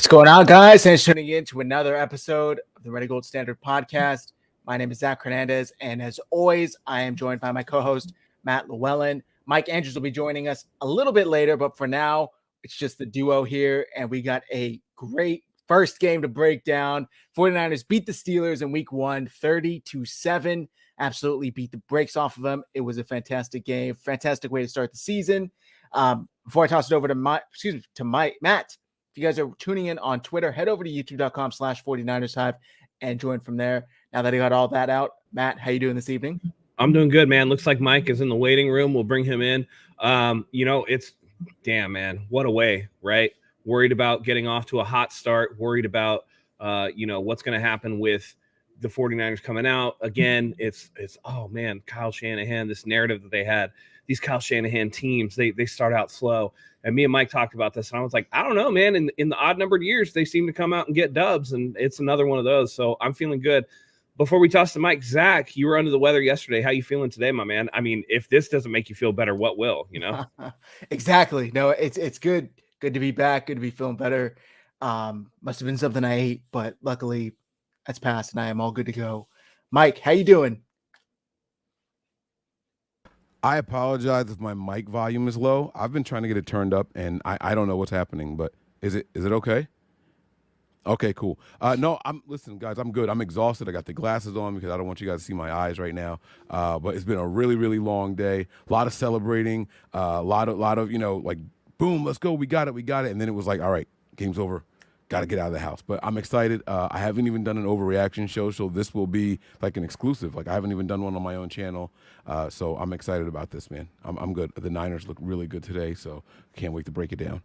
What's going on, guys? Thanks for tuning in to another episode of the Ready Gold Standard podcast. My name is Zach Hernandez, and as always, I am joined by my co-host, Matt Llewellyn. Mike Andrews will be joining us a little bit later, but for now, it's just the duo here, and we got a great first game to break down. 49ers beat the Steelers in week 1, 30-7. Absolutely beat the brakes off of them. It was a fantastic game, fantastic way to start the season. Before I toss it over to Matt, if you guys are tuning in on Twitter, head over to youtube.com/49ers Hive and join from there. Now that I got all that out, Matt, how you doing this evening? I'm doing good, man. Looks like Mike is in the waiting room. We'll bring him in. It's damn, man. What a way, right? Worried about getting off to a hot start, worried about, what's going to happen with the 49ers coming out. Again, it's oh, man, Kyle Shanahan, this narrative that they had, these Kyle Shanahan teams, they start out slow. And me and Mike talked about this, and I was like, I don't know, man. In the odd-numbered years, they seem to come out and get dubs, and it's another one of those. So I'm feeling good. Before we toss to Mike, Zach, you were under the weather yesterday. How you feeling today, my man? I mean, if this doesn't make you feel better, what will, Exactly. No, it's good. Good to be back. Good to be feeling better. Must have been something I ate, but luckily that's passed, and I am all good to go. Mike, how you doing? I apologize if my mic volume is low. I've been trying to get it turned up, and I don't know what's happening, but is it okay? Okay, cool. Listen, guys, I'm good. I'm exhausted. I got the glasses on because I don't want you guys to see my eyes right now. But it's been a really, really long day. A lot of celebrating, a lot of, like, boom, let's go. We got it. And then it was like, all right, game's over. Got to get out of the house. But I'm excited. I haven't even done an overreaction show, so this will be like an exclusive. Like, I haven't even done one on my own channel. So I'm excited about this, man. I'm good. The Niners look really good today, so can't wait to break it down.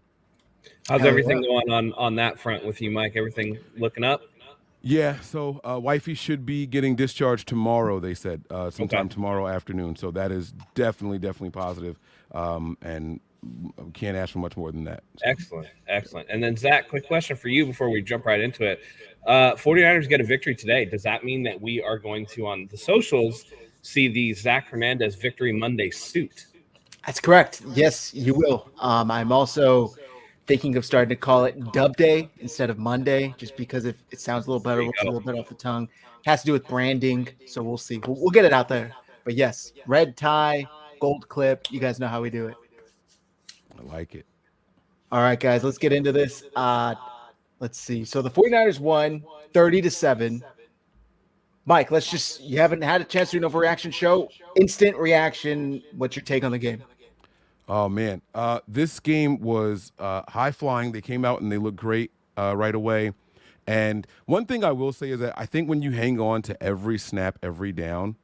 How's everything going on that front with you, Mike? Everything looking up? Yeah, so wifey should be getting discharged tomorrow, they said, sometime tomorrow afternoon. So that is definitely positive, and can't ask for much more than that. Excellent. And then, Zach, quick question for you before we jump right into it. 49ers get a victory today. Does that mean that we are going to, on the socials, see the Zach Hernandez Victory Monday suit? That's correct. Yes, you will. I'm also thinking of starting to call it Dub Day instead of Monday, just because it sounds a little better, looks a little bit off the tongue. It has to do with branding, so we'll see. We'll get it out there. But yes, red tie, gold clip. You guys know how we do it. I like it. All right, guys, let's get into this. Let's see. So the 49ers won 30-7. Mike, you haven't had a chance to do an overreaction show. Instant reaction. What's your take on the game? Oh, man. This game was high-flying. They came out and they looked great right away. And one thing I will say is that I think when you hang on to every snap, every down,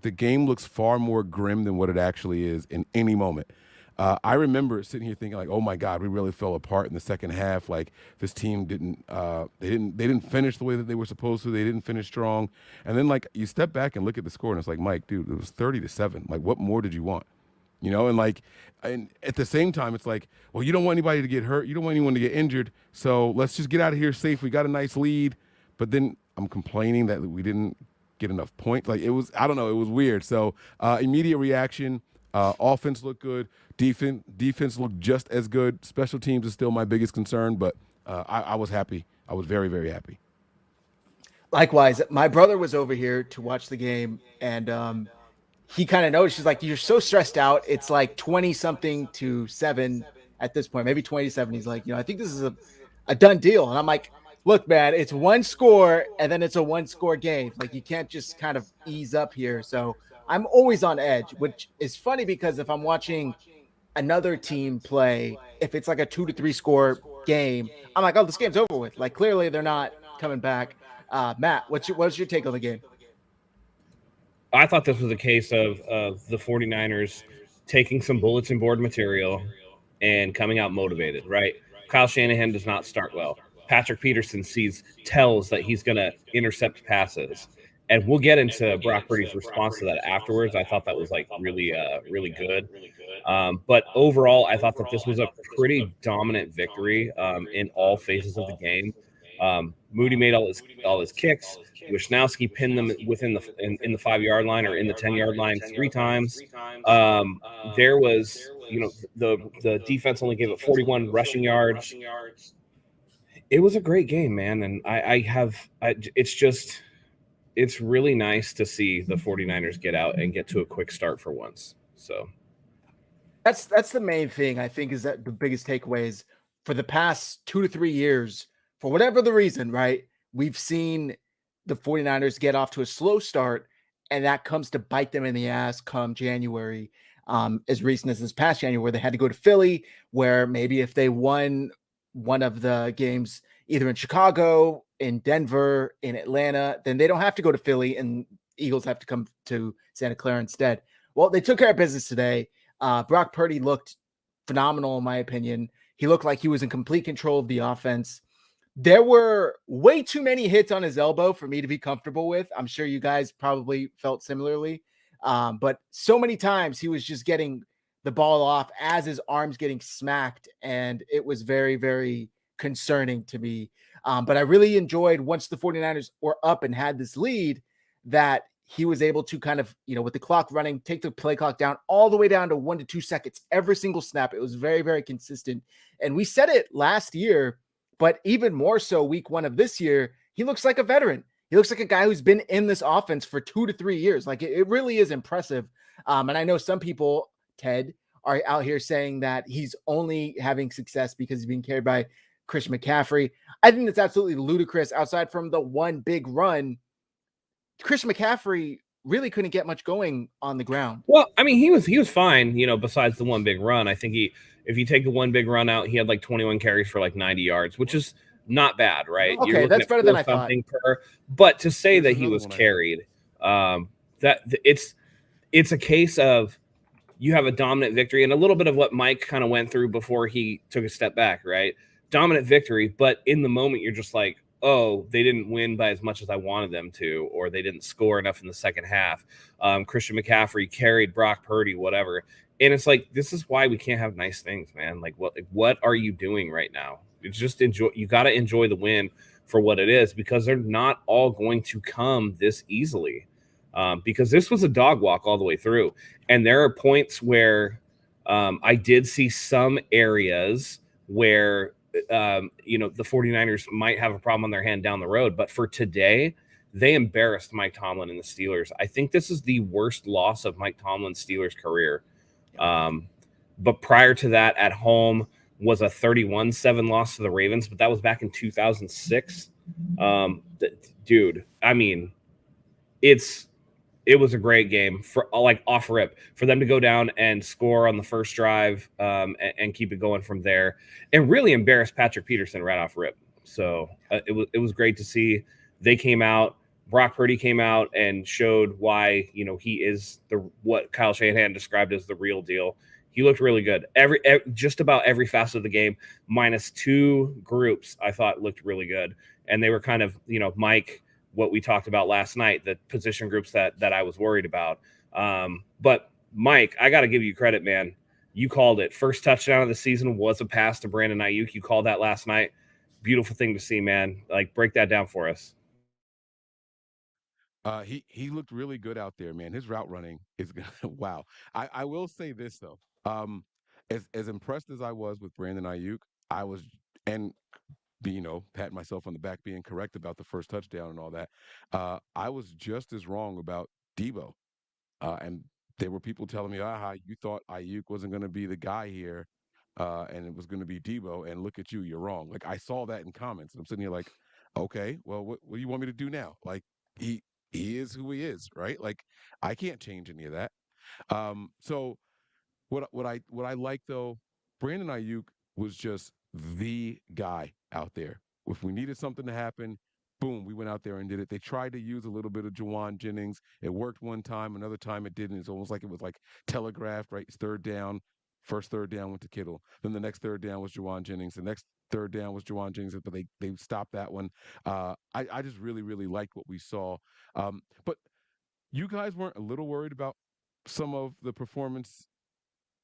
the game looks far more grim than what it actually is in any moment. I remember sitting here thinking, like, oh, my God, we really fell apart in the second half. Like, this team didn't finish the way that they were supposed to. They didn't finish strong. And then, like, you step back and look at the score, and it's like, Mike, dude, it was 30-7. Like, what more did you want? And at the same time, it's like, well, you don't want anybody to get hurt. You don't want anyone to get injured. So let's just get out of here safe. We got a nice lead. But then I'm complaining that we didn't get enough points. Like, it was weird. So immediate reaction. Offense looked good. Defense looked just as good. Special teams is still my biggest concern, but I was happy. I was very, very happy. Likewise, my brother was over here to watch the game, and he kind of noticed. She's like, you're so stressed out. It's like 20-something to 7 at this point, maybe 27. He's like, I think this is a done deal. And I'm like, look, man, it's one score, and then it's a one-score game. Like, you can't just kind of ease up here. So I'm always on edge, which is funny because if I'm watching another team play, if it's like a 2-3 score game, I'm like, oh, this game's over with. Like, clearly they're not coming back. Matt, what's your take on the game? I thought this was a case of the 49ers taking some bulletin board material and coming out motivated, right? Kyle Shanahan does not start well. Patrick Peterson tells that he's going to intercept passes. And we'll get into Brock Purdy's response to that afterwards. I thought that was like really good. But overall, I thought that this was a pretty dominant victory in all phases of the game. Moody made all his kicks. Wishnowski pinned them within in the 5-yard line or in the 10-yard line 3 times. There was, the defense only gave up 41 rushing yards. It was a great game, man. And it's really nice to see the 49ers get out and get to a quick start for once. So That's the main thing I think is that the biggest takeaway is for the past 2 to 3 years, for whatever the reason, right? We've seen the 49ers get off to a slow start, and that comes to bite them in the ass come January. As recent as this past January, where they had to go to Philly, where maybe if they won one of the games either in Chicago, in Denver, in Atlanta, then they don't have to go to Philly and Eagles have to come to Santa Clara instead. Well, they took care of business today. Brock Purdy looked phenomenal, in my opinion. He looked like he was in complete control of the offense. There were way too many hits on his elbow for me to be comfortable with. I'm sure you guys probably felt similarly. But so many times he was just getting the ball off as his arms getting smacked. And it was very, very concerning to me. But I really enjoyed once the 49ers were up and had this lead that he was able to kind of, with the clock running, take the play clock down all the way down to 1 to 2 seconds every single snap. It was very, very consistent. And we said it last year, but even more so week 1 of this year, he looks like a veteran. He looks like a guy who's been in this offense for 2 to 3 years. Like it really is impressive. And I know some people, Ted, are out here saying that he's only having success because he's being carried by Christian McCaffrey. I think that's absolutely ludicrous. Outside from the one big run, Christian McCaffrey really couldn't get much going on the ground. Well, I mean, he was fine, besides the one big run. I think if you take the one big run out, he had like 21 carries for like 90 yards, which is not bad, right? Okay, You're looking that's at better than I thought. per. But to say Here's that he another was one I carried, that it's a case of you have a dominant victory and a little bit of what Mike kind of went through before he took a step back, right? Dominant victory, but in the moment you're just like, oh, they didn't win by as much as I wanted them to, or they didn't score enough in the second half. Christian McCaffrey carried Brock Purdy, whatever. And it's like, this is why we can't have nice things, man. Like, what are you doing right now? It's just enjoy. You got to enjoy the win for what it is, because they're not all going to come this easily. Because this was a dog walk all the way through. And there are points where I did see some areas where the 49ers might have a problem on their hand down the road. But for today, they embarrassed Mike Tomlin and the Steelers. I think this is the worst loss of Mike Tomlin's Steelers career. But prior to that, at home was a 31-7 loss to the Ravens, but that was back in 2006. Dude, I mean, it was a great game for like off rip for them to go down and score on the first drive and keep it going from there and really embarrass Patrick Peterson right off rip. So it was great to see. They came out. Brock Purdy came out and showed why he is what Kyle Shanahan described as the real deal. He looked really good. Just about every facet of the game, minus 2 groups, I thought looked really good, and they were kind of Mike, what we talked about last night, the position groups that I was worried about. But Mike, I got to give you credit, man. You called it. First touchdown of the season was a pass to Brandon Ayuk. You called that last night. Beautiful thing to see, man. Like, break that down for us. He looked really good out there, man. His route running is wow. I will say this though. As impressed as I was with Brandon Ayuk, I was and patting myself on the back, being correct about the first touchdown and all that. I was just as wrong about Debo. And there were people telling me, you thought Ayuk wasn't going to be the guy here, and it was going to be Debo. And look at you, you're wrong. Like I saw that in comments. And I'm sitting here like, okay, well, what do you want me to do now? Like he is who he is, right? Like I can't change any of that. So what I like though, Brandon Ayuk was just the guy out there. If we needed something to happen, boom, we went out there and did it. They tried to use a little bit of Jawan Jennings. It worked one time, another time it didn't. It's almost like it was like telegraphed, right? It's third down. First third down went to Kittle. Then the next third down was Jawan Jennings. The next third down was Jawan Jennings, but they stopped that one. I just really, really liked what we saw. But you guys weren't a little worried about some of the performance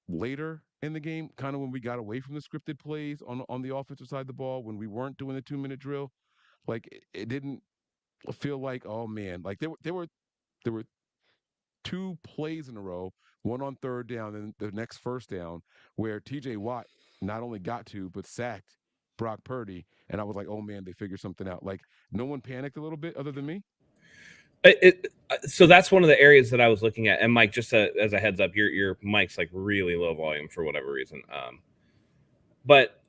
later in the game, kind of when we got away from the scripted plays on the offensive side of the ball, when we weren't doing the 2-minute drill, like it didn't feel like, oh man, like there were 2 plays in a row, one on third down and the next first down, where TJ Watt not only got to but sacked Brock Purdy, and I was like, oh man, they figured something out. Like no one panicked a little bit other than me. So that's one of the areas that I was looking at. And Mike, just as a heads up, your mic's like really low volume for whatever reason. But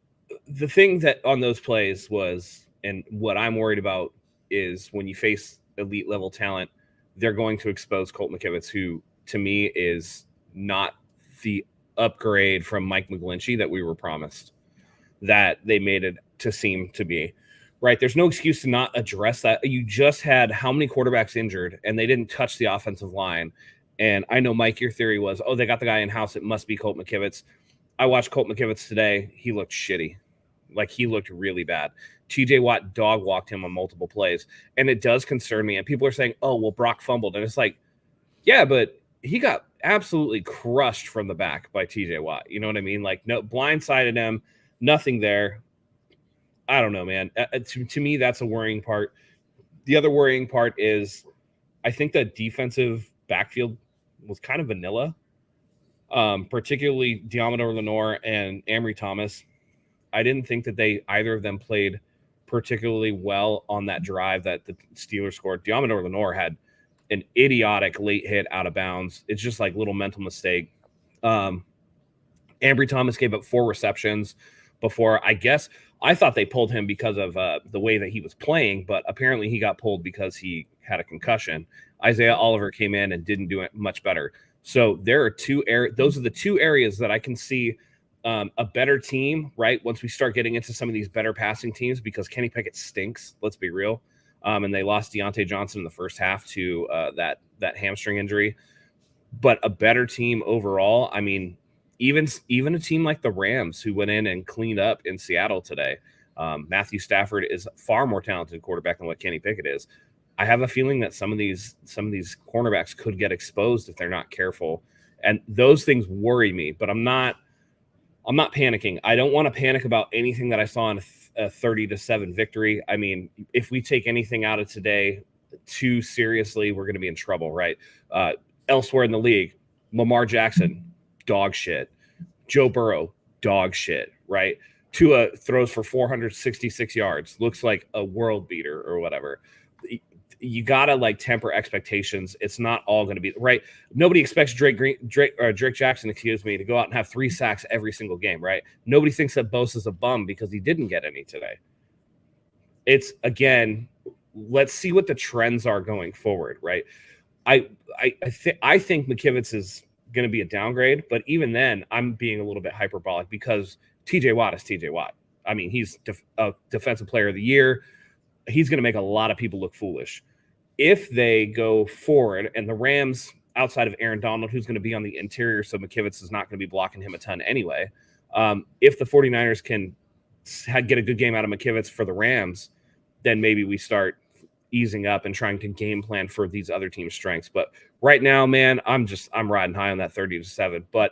the thing that on those plays was, and what I'm worried about is when you face elite level talent, they're going to expose Colt McKivitz, who to me is not the upgrade from Mike McGlinchey that we were promised, that they made it to seem to be. Right. There's no excuse to not address that. You just had how many quarterbacks injured and they didn't touch the offensive line. And I know, Mike, your theory was, oh, they got the guy in house. It must be Colt McKivitz. I watched Colt McKivitz today. He looked shitty. Like he looked really bad. TJ Watt dog walked him on multiple plays. And it does concern me. And people are saying, oh, well, Brock fumbled. And it's like, yeah, but he got absolutely crushed from the back by TJ Watt. You know what I mean? Like no blindsided him, nothing there. I don't know, man. To me, that's a worrying part. The other worrying part is I think that defensive backfield was kind of vanilla, particularly Diamador Lenore and Ambry Thomas. I didn't think that either of them played particularly well on that drive that the Steelers scored. Diamador Lenore had an idiotic late hit out of bounds. It's just like little mental mistake. Ambry Thomas gave up 4 receptions before, I guess. I thought they pulled him because of the way that he was playing, but apparently he got pulled because he had a concussion. Isaiah Oliver came in and didn't do it much better. So there are those are the 2 areas that I can see a better team, right? Once we start getting into some of these better passing teams, because Kenny Pickett stinks, let's be real. And they lost Deontay Johnson in the first half to that hamstring injury. But a better team overall, I mean, even a team like the Rams, who went in and cleaned up in Seattle today. Matthew Stafford is far more talented quarterback than what Kenny Pickett is. I have a feeling that some of these cornerbacks could get exposed if they're not careful, and those things worry me. But I'm not panicking. I don't want to panic about anything that I saw in a 30-7 victory. I mean, if we take anything out of today too seriously, we're going to be in trouble, right? Elsewhere in the league, Lamar Jackson, dog shit. Joe Burrow, dog shit, right? Tua throws for 466 yards, looks like a world beater or whatever. You gotta like temper expectations. It's not all going to be right. Nobody expects Drake Jackson, to go out and have 3 sacks every single game, right? Nobody thinks that Bosa's a bum because he didn't get any today. It's, again, let's see what the trends are going forward, right? I think McKivitz is going to be a downgrade, but even then, I'm being a little bit hyperbolic because TJ Watt is TJ Watt. I mean, he's a defensive player of the year. He's going to make a lot of people look foolish. If they go forward, and the Rams, outside of Aaron Donald, who's going to be on the interior, so McKivitz is not going to be blocking him a ton anyway. If the 49ers can get a good game out of McKivitz for the Rams, then maybe we start easing up and trying to game plan for these other teams' strengths. But right now, man, I'm riding high on that 30-7. But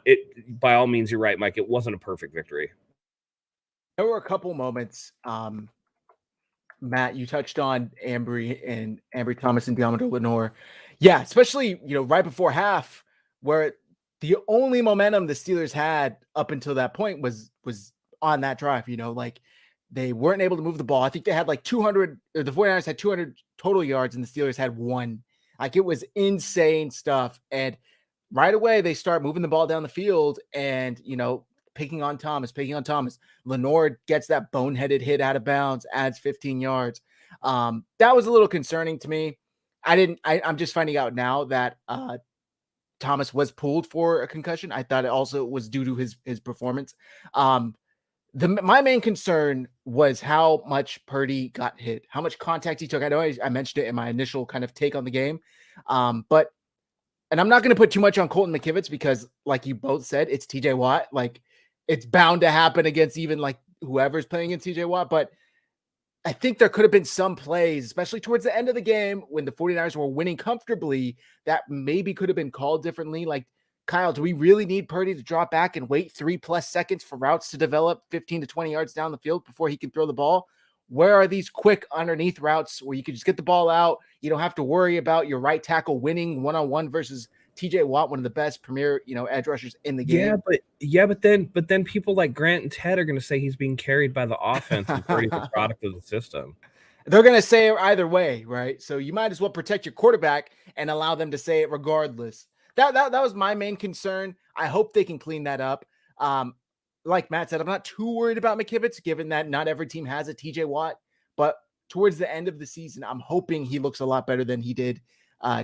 by all means, you're right, Mike. It wasn't a perfect victory. There were a couple moments. Matt, you touched on Ambry Thomas and Diamador Lenore. Yeah, especially, right before half, where the only momentum the Steelers had up until that point was on that drive. Like they weren't able to move the ball. I think they had like 200, or the 49ers had 200 total yards and the Steelers had 1. Like it was insane stuff. And right away they start moving the ball down the field and, picking on Thomas. Lenore gets that boneheaded hit out of bounds, adds 15 yards. That was a little concerning to me. I'm just finding out now that Thomas was pulled for a concussion. I thought it also was due to his performance. My main concern was how much Purdy got hit, how much contact he took. I know I mentioned it in my initial kind of take on the game. And I'm not going to put too much on Colton McKivitz because, like you both said, it's TJ Watt. Like, it's bound to happen against even like whoever's playing against TJ Watt. But I think there could have been some plays, especially towards the end of the game when the 49ers were winning comfortably, that maybe could have been called differently. Like, Kyle, do we really need Purdy to drop back and wait 3+ seconds for routes to develop 15 to 20 yards down the field before he can throw the ball? Where are these quick underneath routes where you can just get the ball out? You don't have to worry about your right tackle winning one-on-one versus TJ Watt, one of the best premier, edge rushers in the game. But then people like Grant and Ted are going to say he's being carried by the offense and Purdy's a product of the system. They're going to say it either way, right? So you might as well protect your quarterback and allow them to say it regardless. That was my main concern. I hope they can clean that up. Like Matt said, I'm not too worried about McKivitz, given that not every team has a TJ Watt. But towards the end of the season, I'm hoping he looks a lot better than he did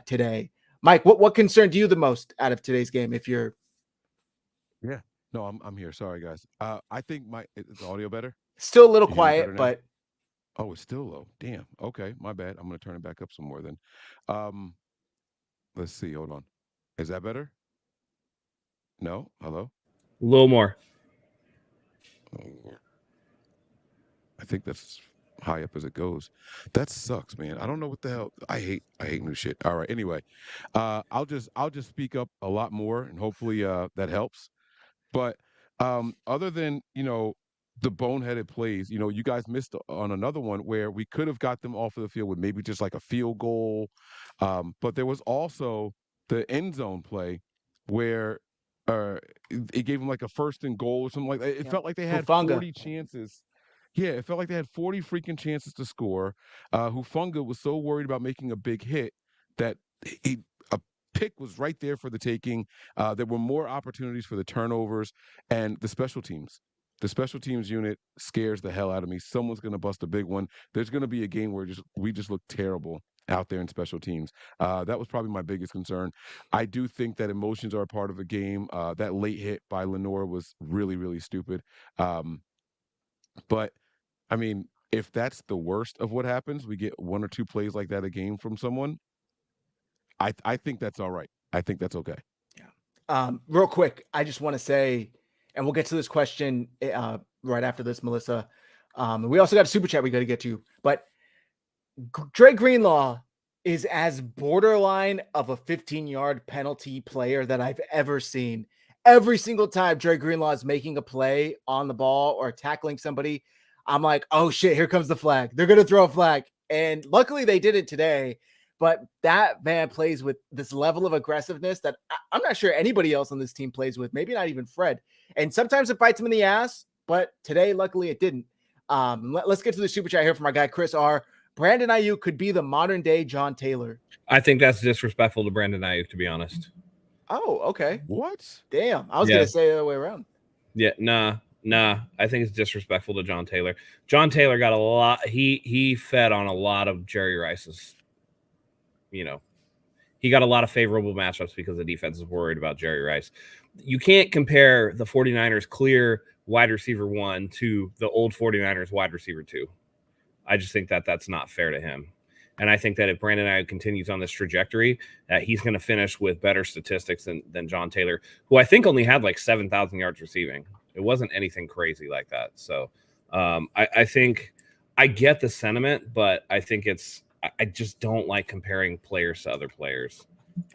today. Mike, what concerned you the most out of today's game? If you're, yeah, no, I'm here. Sorry, guys. I think is the audio better? Still a little quiet, but oh, it's still low. Damn. Okay, my bad. I'm gonna turn it back up some more then. Let's see. Hold on. Is that better? No. Hello. A little more. I think that's high up as it goes. That sucks, man. I don't know what the hell. I hate new shit. All right. Anyway, I'll just speak up a lot more, and hopefully that helps. But other than the boneheaded plays, you guys missed on another one where we could have got them off of the field with maybe just like a field goal. But there was also the end zone play where it gave them like a 1st and goal or something like that. It felt like they had 40 chances. Yeah, it felt like they had 40 freaking chances to score. Hufanga was so worried about making a big hit that a pick was right there for the taking. There were more opportunities for the turnovers and the special teams. The special teams unit scares the hell out of me. Someone's going to bust a big one. There's going to be a game where we just look terrible out there in special teams. That was probably my biggest concern. I do think that emotions are a part of a game. That late hit by Lenore was really, really stupid. But I mean, if that's the worst of what happens, we get 1 or 2 plays like that a game from someone. I think that's all right. I think that's okay. Yeah. Real quick, I just want to say, and we'll get to this question right after this, Melissa. We also got a super chat we got to get to, but Dre Greenlaw is as borderline of a 15-yard penalty player that I've ever seen. Every single time Dre Greenlaw is making a play on the ball or tackling somebody, I'm like, oh shit, here comes the flag. They're going to throw a flag. And luckily they did it today. But that man plays with this level of aggressiveness that I'm not sure anybody else on this team plays with, maybe not even Fred. And sometimes it bites him in the ass, but today, luckily, it didn't. Let's get to the super chat here from our guy, Chris R. Brandon Ayuk could be the modern day John Taylor. I think that's disrespectful to Brandon Ayuk, to be honest. Oh, okay. What? Damn. I was going to say the other way around. Yeah, nah. I think it's disrespectful to John Taylor. John Taylor got a lot. He fed on a lot of Jerry Rice's. He got a lot of favorable matchups because the defense is worried about Jerry Rice. You can't compare the 49ers clear wide receiver 1 to the old 49ers wide receiver 2. I just think that that's not fair to him. And I think that if Brandon Ayuk continues on this trajectory, he's going to finish with better statistics than John Taylor, who I think only had like 7,000 yards receiving. It wasn't anything crazy like that. So I think I get the sentiment, but I think I just don't like comparing players to other players.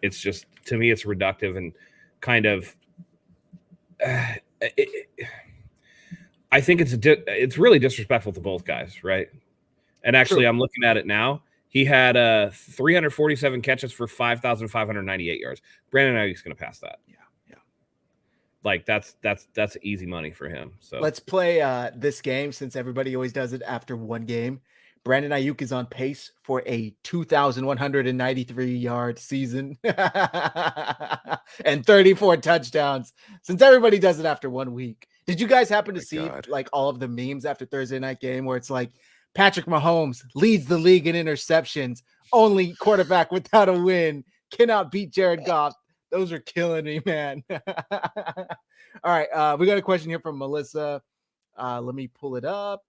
It's just, to me, it's reductive and kind of. I think it's really disrespectful to both guys, right? And actually, I'm looking at it now. He had 347 catches for 5,598 yards. Brandon Ayuk's going to pass that. Yeah. Like that's easy money for him. So let's play this game since everybody always does it after one game. Brandon Ayuk is on pace for a 2,193-yard season and 34 touchdowns since everybody does it after 1 week. Did you guys happen to see like all of the memes after Thursday night game where it's like Patrick Mahomes leads the league in interceptions, only quarterback without a win, cannot beat Jared Goff? Those are killing me, man. All right, we got a question here from Melissa. Let me pull it up.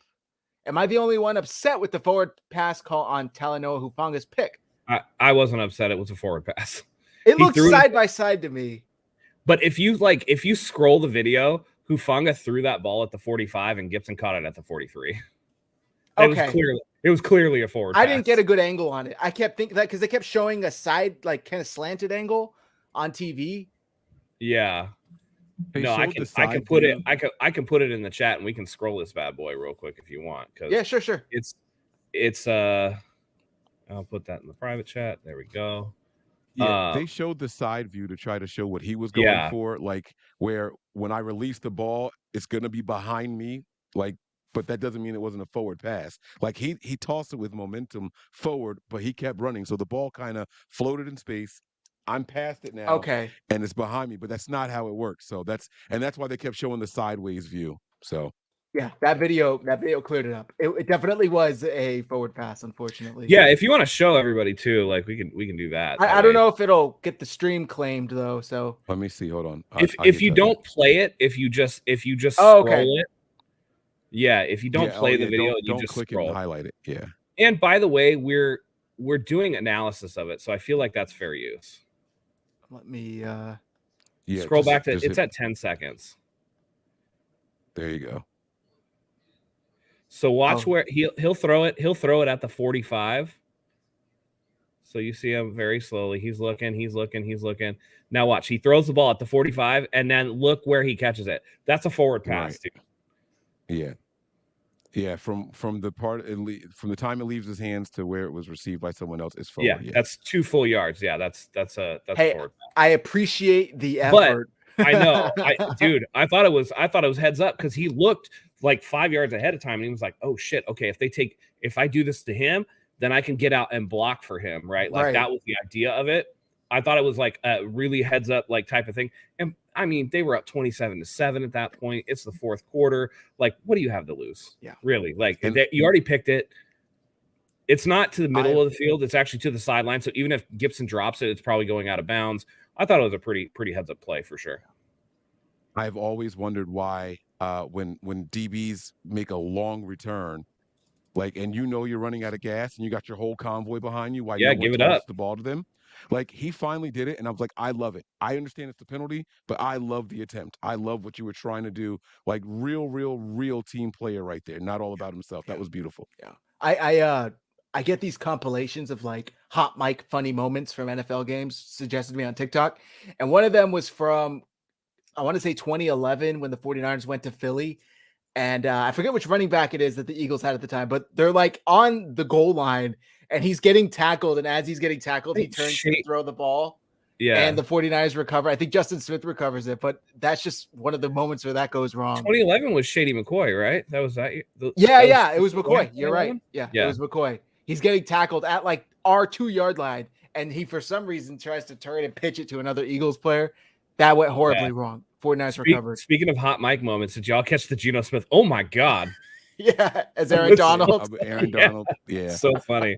Am I the only one upset with the forward pass call on Talanoa Hufanga's pick? I wasn't upset. It was a forward pass. It looked side by side to me. But if you scroll the video, Hufanga threw that ball at the 45 and Gibson caught it at the 43. Okay. It was clearly a forward pass. I didn't get a good angle on it. I kept thinking that because they kept showing a side, like kind of slanted angle on TV. Yeah. No, I can put it in the chat and we can scroll this bad boy real quick if you want. Yeah, sure. It's I'll put that in the private chat. There we go. Yeah, they showed the side view to try to show what he was going for, like where when I release the ball, it's gonna be behind me, like, but that doesn't mean it wasn't a forward pass. Like he tossed it with momentum forward, but he kept running, so the ball kind of floated in space. I'm past it now, Okay. and it's behind me, but that's not how it works. So that's why they kept showing the sideways view. So Yeah, that video cleared it up. It definitely was a forward pass, unfortunately. Yeah, if you want to show everybody too, like we can do that. I don't know if it'll get the stream claimed though. So let me see. Hold on. If you don't play it, if you just scroll it. Yeah, if you don't play the video, you just click scroll. it and highlight it. Yeah. And by the way, we're doing analysis of it, so I feel like that's fair use. Let me scroll back to it's at 10 seconds. There you go. So watch where he'll throw it. He'll throw it at the 45. So you see him very slowly. He's looking. Now watch. He throws the ball at the 45, and then look where he catches it. That's a forward pass, dude. Yeah. Yeah, from the time it leaves his hands to where it was received by someone else is forward. Yeah, that's 2 full yards. Yeah, that's forward pass. I appreciate the effort. But I know, I thought it was heads up because he looked like 5 yards ahead of time, and he was like, "Oh shit, okay, if I do this to him, then I can get out and block for him, right?" Like that was the idea of it. I thought it was like a really heads up like type of thing. And I mean, they were up 27-7 at that point. It's the fourth quarter. Like, what do you have to lose? Yeah, really. Like, you already picked it. It's not to the middle of the field. It's actually to the sideline. So even if Gibson drops it, it's probably going out of bounds. I thought it was a pretty heads up play for sure. I've always wondered why when DBs make a long return, like, and you're running out of gas and you got your whole convoy behind you, why no one tosses the ball to them. Like, he finally did it, and I was like, I love it. I understand it's a penalty, but I love the attempt. I love what you were trying to do. Like, real team player right there. Not all about himself. That was beautiful. Yeah. I get these compilations of like hot mic funny moments from NFL games suggested to me on TikTok. And one of them was from, I want to say 2011 when the 49ers went to Philly. And I forget which running back it is that the Eagles had at the time, but they're like on the goal line and he's getting tackled. And as he's getting tackled, he turns to throw the ball. Yeah. And the 49ers recover. I think Justin Smith recovers it, but that's just one of the moments where that goes wrong. 2011 was Shady McCoy, right? That was that. It was McCoy. You're right. Yeah, it was McCoy. He's getting tackled at like our 2-yard line. And he, for some reason, tries to turn and pitch it to another Eagles player. That went horribly wrong. 49ers recovered. Speaking of hot mic moments, did y'all catch the Geno Smith? Oh my God. Yeah. As Aaron Donald. Aaron Donald. Yeah. So funny.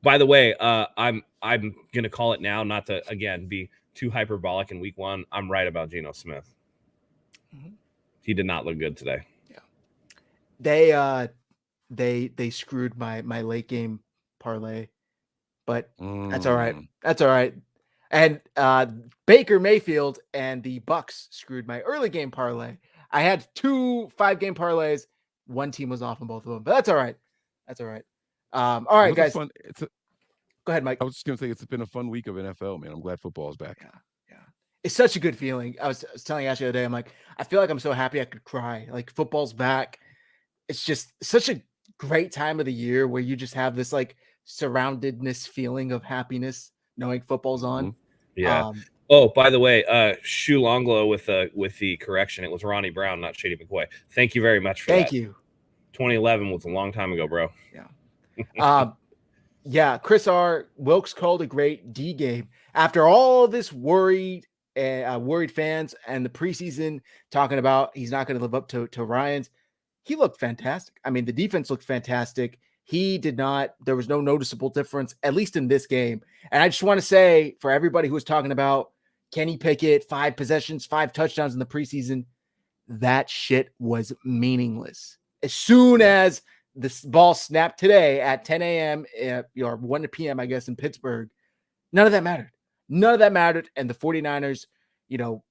By the way, I'm gonna call it now, not to again be too hyperbolic in week 1. I'm right about Geno Smith. Mm-hmm. He did not look good today. Yeah. They screwed my late game parlay, but that's all right. That's all right. And Baker Mayfield and the Bucks screwed my early game parlay. I had 2 5-game parlays. One team was off on both of them, but that's all right. That's all right. All right, guys. Go ahead, Mike. I was just going to say it's been a fun week of NFL, man. I'm glad football is back. Yeah. It's such a good feeling. I was telling Ashley the other day, I'm like, I feel like I'm so happy I could cry. Like, football's back. It's just such a great time of the year where you just have this like surroundedness feeling of happiness knowing football's on. Yeah. Oh, by the way, Shu Longlow with the correction. It was Ronnie Brown, not Shady McCoy. Thank you very much for that. Thank you. 2011 was a long time ago, bro. Yeah. Yeah. Chris R. Wilkes called a great D game after all this worried fans and the preseason talking about he's not going to live up to Ryan's. He looked fantastic. I mean, the defense looked fantastic. There was no noticeable difference, at least in this game. And I just want to say for everybody who was talking about Kenny Pickett, 5 possessions, 5 touchdowns in the preseason, that shit was meaningless. As soon as this ball snapped today at 10 a.m. Or 1 p.m., I guess, in Pittsburgh, none of that mattered. None of that mattered. And the 49ers,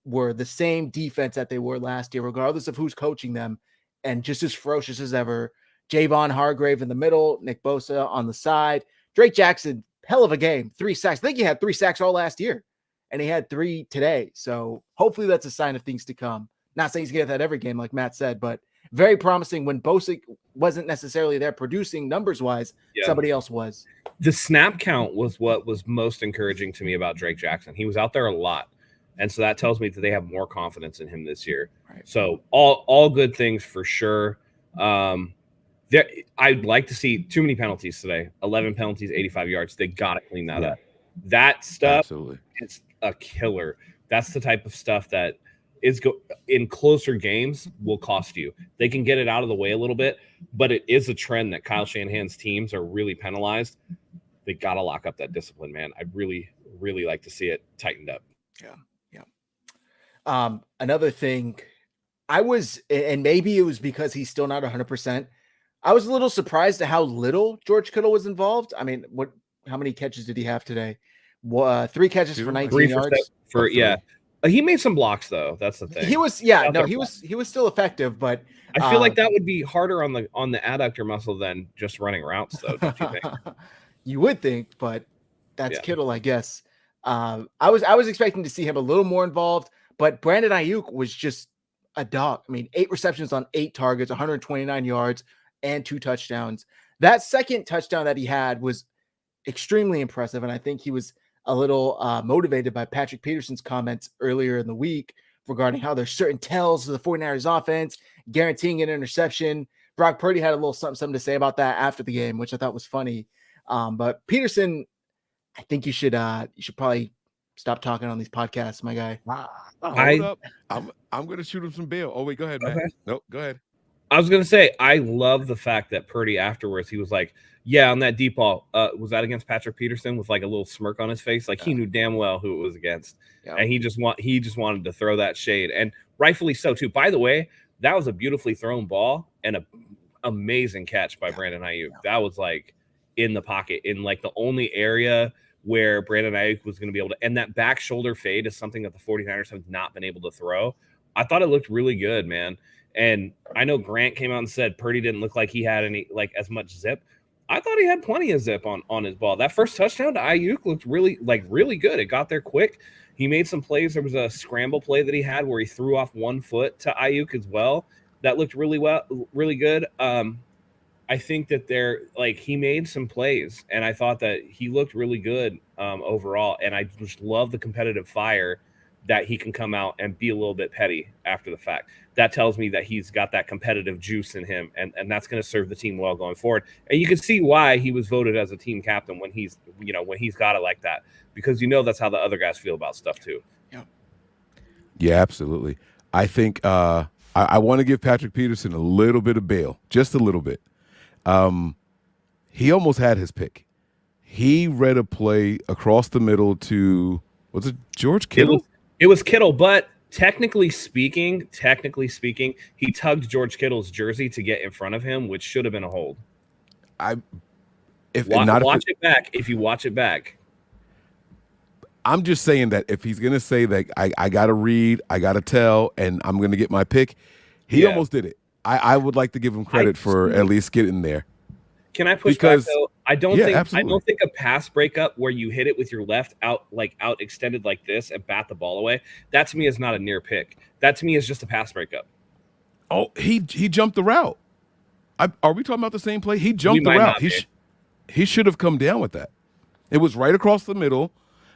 were the same defense that they were last year, regardless of who's coaching them, and just as ferocious as ever. Javon Hargrave in the middle, Nick Bosa on the side. Drake Jackson, hell of a game, 3 sacks. I think he had 3 sacks all last year, and he had 3 today. So hopefully that's a sign of things to come. Not saying he's going to get that every game, like Matt said, but very promising when Bosa wasn't necessarily there producing numbers-wise. Yeah. Somebody else was. The snap count was what was most encouraging to me about Drake Jackson. He was out there a lot. And so that tells me that they have more confidence in him this year. Right. So all good things for sure. I'd like to see too many penalties today. 11 penalties, 85 yards. They got to clean that up. That stuff Absolutely. is a killer. That's the type of stuff that is in closer games will cost you. They can get it out of the way a little bit, but it is a trend that Kyle Shanahan's teams are really penalized. They got to lock up that discipline, man. I'd really, really like to see it tightened up. Yeah. Another thing, and maybe it was because he's still not 100%. I was a little surprised at how little George Kittle was involved. I mean, how many catches did he have today? 3 catches for 19 yards. He made some blocks though. That's the thing. He was still effective, but I feel like that would be harder on the adductor muscle than just running routes though. Don't you think? You would think, but that's Kittle, I guess. I was expecting to see him a little more involved, but Brandon Ayuk was just a dog. I mean, 8 receptions on 8 targets, 129 yards, and 2 touchdowns. That second touchdown that he had was extremely impressive, and I think he was a little motivated by Patrick Peterson's comments earlier in the week regarding how there's certain tells of the 49ers offense, guaranteeing an interception. Brock Purdy had a little something to say about that after the game, which I thought was funny. But Peterson, I think you should probably stop talking on these podcasts, my guy. Hold up. I'm going to shoot him some bail. Oh, wait, go ahead, Matt. Okay. Nope, go ahead. I was going to say, I love the fact that Purdy afterwards, he was like, yeah, on that deep ball, was that against Patrick Peterson with like a little smirk on his face? Like he knew damn well who it was against. Yeah. And he just wanted to throw that shade. And rightfully so, too. By the way, that was a beautifully thrown ball and an amazing catch by Brandon Ayuk. That was like in the pocket, in like the only area where Brandon Ayuk was going to be able to. And that back shoulder fade is something that the 49ers have not been able to throw. I thought it looked really good, man. And I know Grant came out and said Purdy didn't look like he had any, like as much zip. I thought he had plenty of zip on his ball. That first touchdown to Ayuk looked really good. It got there quick. He made some plays. There was a scramble play that he had where he threw off 1 foot to Ayuk as well. That looked really good. I think that he made some plays, and I thought that he looked really good overall. And I just love the competitive fire that he can come out and be a little bit petty after the fact. That tells me that he's got that competitive juice in him, and that's going to serve the team well going forward. And you can see why he was voted as a team captain when he's got it like that, because that's how the other guys feel about stuff too. Yeah, absolutely. I think I want to give Patrick Peterson a little bit of bail, just a little bit. He almost had his pick. He read a play across the middle to, was it George Kittle? It was Kittle, but technically speaking, he tugged George Kittle's jersey to get in front of him, which should have been a hold. If you watch it back. I'm just saying that if he's going to say that I got to read, I got to tell, and I'm going to get my pick, he almost did it. I would like to give him credit for at least getting there. Can I push back though? I don't think a pass breakup where you hit it with your left out extended like this and bat the ball away, that to me is not a near pick. That to me is just a pass breakup. Oh, he jumped the route. Are we talking about the same play? He jumped the route. He should have come down with that. It was right across the middle.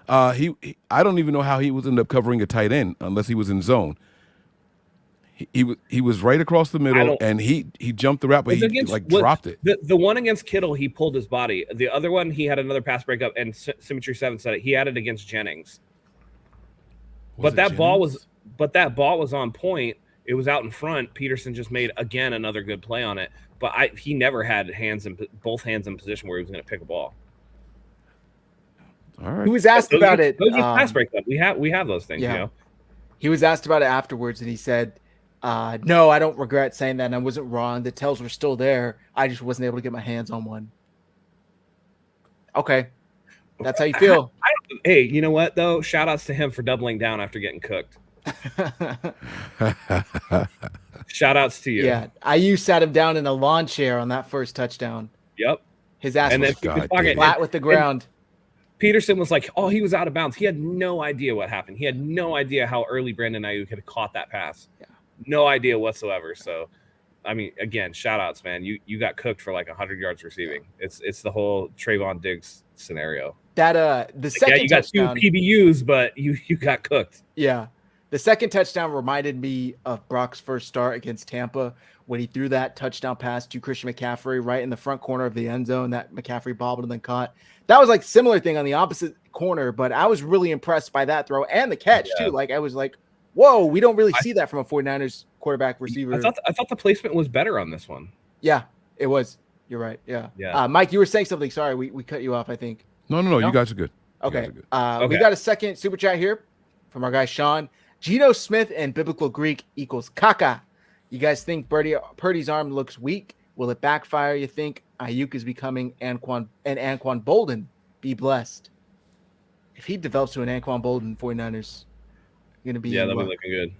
I don't even know how he was ended up covering a tight end unless he was in zone. He was right across the middle, and he jumped the route, but he dropped it. The one against Kittle, he pulled his body. The other one, he had another pass breakup, and Symmetry 7 said it. He had it against Jennings. But that ball was on point. It was out in front. Peterson just made again another good play on it. But he never had both hands in position where he was going to pick a ball. All right. He was asked about it. Those are pass breakup. We have those things. Yeah. He was asked about it afterwards, and he said, no, I don't regret saying that, and I wasn't wrong. The tells were still there. I just wasn't able to get my hands on one. Okay. That's how you feel. Hey, you know what, though? Shout-outs to him for doubling down after getting cooked. Shout-outs to you. Yeah, IU sat him down in a lawn chair on that first touchdown. Yep. His ass was flat with the ground. Peterson was like, oh, he was out of bounds. He had no idea what happened. He had no idea how early Brandon Ayuk had caught that pass. Yeah. No idea whatsoever. So I mean, again, shout outs, man. You got cooked for like 100 yards receiving. It's the whole Trayvon Diggs scenario. That the second you got touchdown, 2 PBUs, but you got cooked. Yeah. The second touchdown reminded me of Brock's first start against Tampa when he threw that touchdown pass to Christian McCaffrey right in the front corner of the end zone that McCaffrey bobbled and then caught. That was like similar thing on the opposite corner, but I was really impressed by that throw and the catch too. Like I was like, whoa, we don't really see that from a 49ers quarterback receiver. I thought the placement was better on this one. Yeah, it was. You're right. Yeah. Mike, you were saying something. Sorry, we cut you off, I think. No. You guys are good. Okay. We got a second super chat here from our guy Sean. Geno Smith and biblical Greek equals caca. You guys think Purdy's arm looks weak? Will it backfire? You think Ayuk is becoming Anquan Bolden? Be blessed. If he develops to an Anquan Bolden, 49ers going to be that'll be looking good.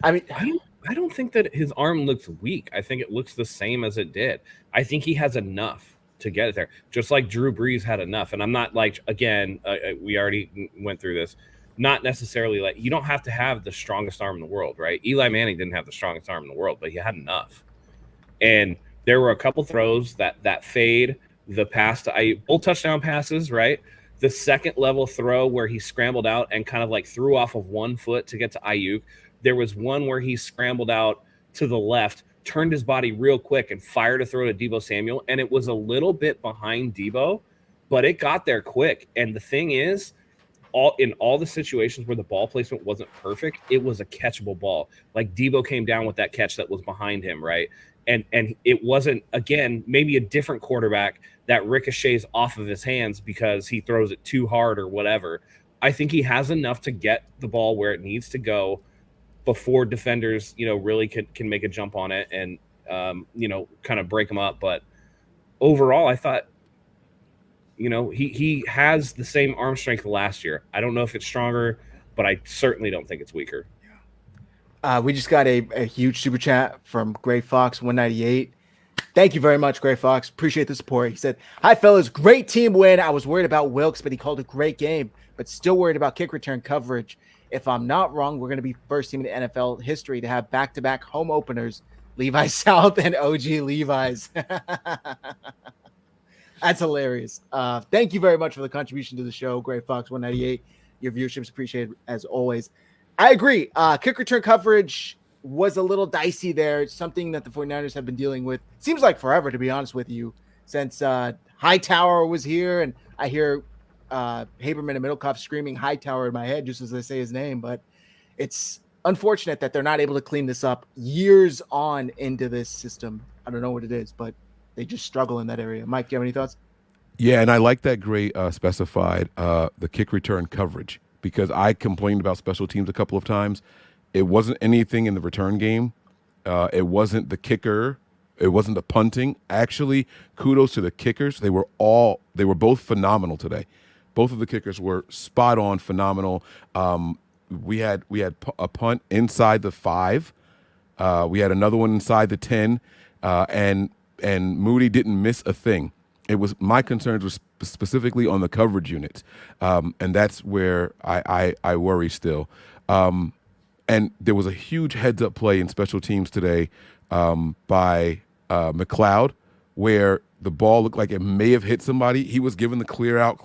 I mean, I don't think that his arm looks weak. I think it looks the same as it did. I think he has enough to get it there, just like Drew Brees had enough. And I'm not like, again, we already went through this. Not necessarily like you don't have to have the strongest arm in the world, right? Eli Manning didn't have the strongest arm in the world, but he had enough. And there were a couple throws that fade, the pass to Ayuk, both touchdown passes, right? The second level throw where he scrambled out and kind of like threw off of 1 foot to get to Ayuk. There was one where he scrambled out to the left, turned his body real quick and fired a throw to Deebo Samuel. And it was a little bit behind Deebo, but it got there quick. And the thing is, in all the situations where the ball placement wasn't perfect, it was a catchable ball. Like Deebo came down with that catch that was behind him, right? And it wasn't, again, maybe a different quarterback that ricochets off of his hands because he throws it too hard or whatever. I think he has enough to get the ball where it needs to go before defenders, really can make a jump on it and, kind of break them up. But overall, I thought, he has the same arm strength last year. I don't know if it's stronger, but I certainly don't think it's weaker. We just got a huge super chat from Gray Fox 198. Thank you very much, Gray Fox. Appreciate the support. He said, "Hi, fellas. Great team win. I was worried about Wilkes, but he called a great game, but still worried about kick return coverage. If I'm not wrong, we're going to be first team in the NFL history to have back-to-back home openers, Levi South and OG Levi's." That's hilarious. Thank you very much for the contribution to the show, Great Fox 198. Your viewership is appreciated as always. I agree. Kick return coverage was a little dicey there. It's something that the 49ers have been dealing with. Seems like forever, to be honest with you, since Hightower was here. And I hear Haberman and Middlecoff screaming Hightower in my head just as I say his name. But it's unfortunate that they're not able to clean this up years on into this system. I don't know what it is, but they just struggle in that area. Mike, do you have any thoughts? Yeah, and I like that Gray specified the kick return coverage because I complained about special teams a couple of times. It wasn't anything in the return game. It wasn't the kicker. It wasn't the punting. Actually, kudos to the kickers. They were both phenomenal today. Both of the kickers were spot on, phenomenal. We had a punt inside the 5. We had another one inside the 10, and Moody didn't miss a thing. It was my concerns were specifically on the coverage units, and that's where I worry still. And there was a huge heads-up play in special teams today by McLeod, where the ball looked like it may have hit somebody. He was given the clear out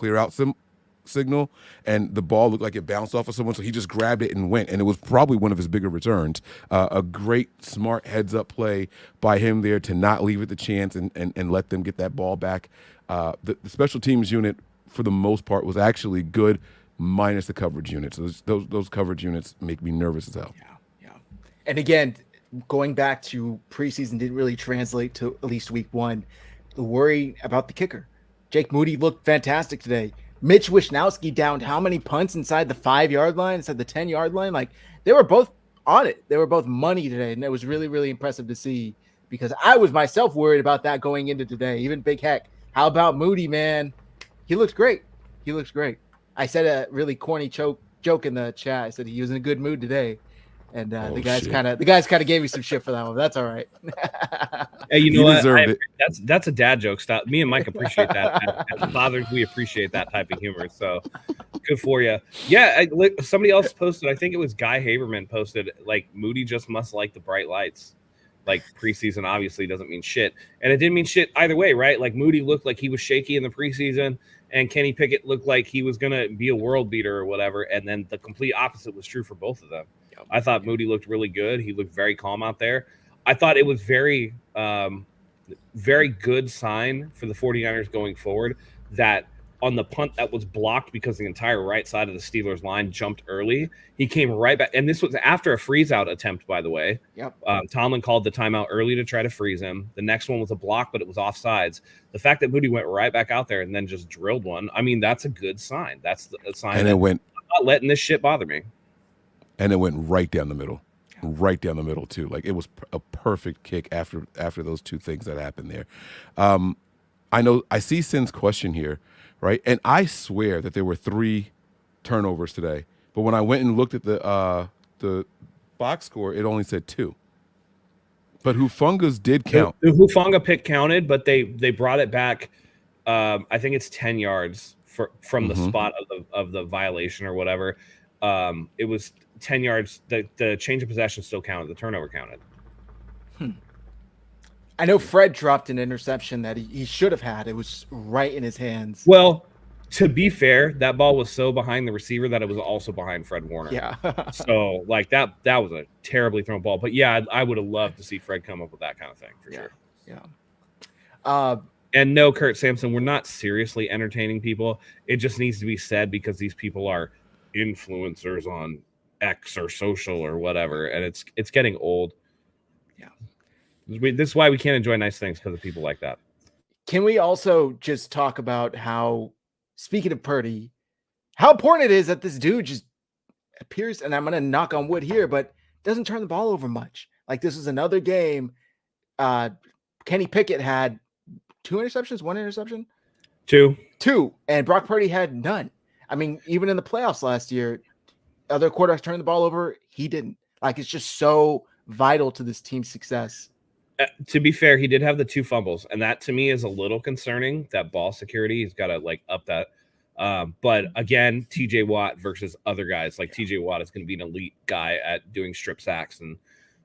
signal, and the ball looked like it bounced off of someone, so he just grabbed it and went, and it was probably one of his bigger returns. A great, smart heads-up play by him there to not leave it the chance and let them get that ball back. The special teams unit, for the most part, was actually good, minus the coverage units. Those coverage units make me nervous as hell. Yeah. And again, going back to preseason didn't really translate to at least week 1. The worry about the kicker. Jake Moody looked fantastic today. Mitch Wishnowsky downed how many punts inside the 5-yard line, inside the 10-yard line? Like, they were both on it. They were both money today, and it was really, really impressive to see because I was myself worried about that going into today. Even Big Heck. How about Moody, man? He looks great. I said a really corny joke in the chat. I said he was in a good mood today, and the guys kind of gave me some shit for that one. But that's all right. Hey, you know what? That's a dad joke. Stop. Me and Mike appreciate that. As fathers, we appreciate that type of humor. So good for you. Yeah, somebody else posted. I think it was Guy Haberman posted. Like Moody just must like the bright lights. like preseason obviously doesn't mean shit. And it didn't mean shit either way, right? Like Moody looked like he was shaky in the preseason, and Kenny Pickett looked like he was going to be a world beater or whatever. And then the complete opposite was true for both of them. Yep. I thought Moody looked really good. He looked very calm out there. I thought it was very, very good sign for the 49ers going forward that on the punt that was blocked because the entire right side of the Steelers line jumped early, he came right back. And this was after a freeze-out attempt, by the way. Yep. Tomlin called the timeout early to try to freeze him. The next one was a block, but it was offsides. The fact that Moody went right back out there and then just drilled one, I mean, that's a good sign. That's a sign and that it went, I'm not letting this shit bother me. And it went right down the middle. Right down the middle, too. Like, it was a perfect kick after those two things that happened there. I know I see Sin's question here, right? And I swear that there were 3 turnovers today. But when I went and looked at the box score, it only said 2. But Hufunga's did count. The Hufanga pick counted, but they brought it back. I think it's 10 yards from the spot of the violation or whatever. It was 10 yards. The change of possession still counted. The turnover counted. I know Fred dropped an interception that he should have had. It was right in his hands. Well, to be fair, that ball was so behind the receiver that it was also behind Fred Warner. Yeah. So, like, that was a terribly thrown ball. But, yeah, I would have loved to see Fred come up with that kind of thing for sure. Yeah. And no, Kurt Sampson, we're not seriously entertaining people. It just needs to be said because these people are influencers on X or social or whatever, and it's getting old. Yeah. This is why we can't enjoy nice things, because of people like that. Can we also just talk about how, speaking of Purdy, how important it is that this dude just appears, and I'm going to knock on wood here, but doesn't turn the ball over much. Like, this is another game. Kenny Pickett had 2 interceptions, 1 interception? 2. And Brock Purdy had none. I mean, even in the playoffs last year, other quarterbacks turned the ball over. He didn't. Like, it's just so vital to this team's success. To be fair, he did have the 2 fumbles, and that to me is a little concerning. That ball security, he's got to like up that. But again, TJ Watt versus other guys, like TJ Watt is going to be an elite guy at doing strip sacks, and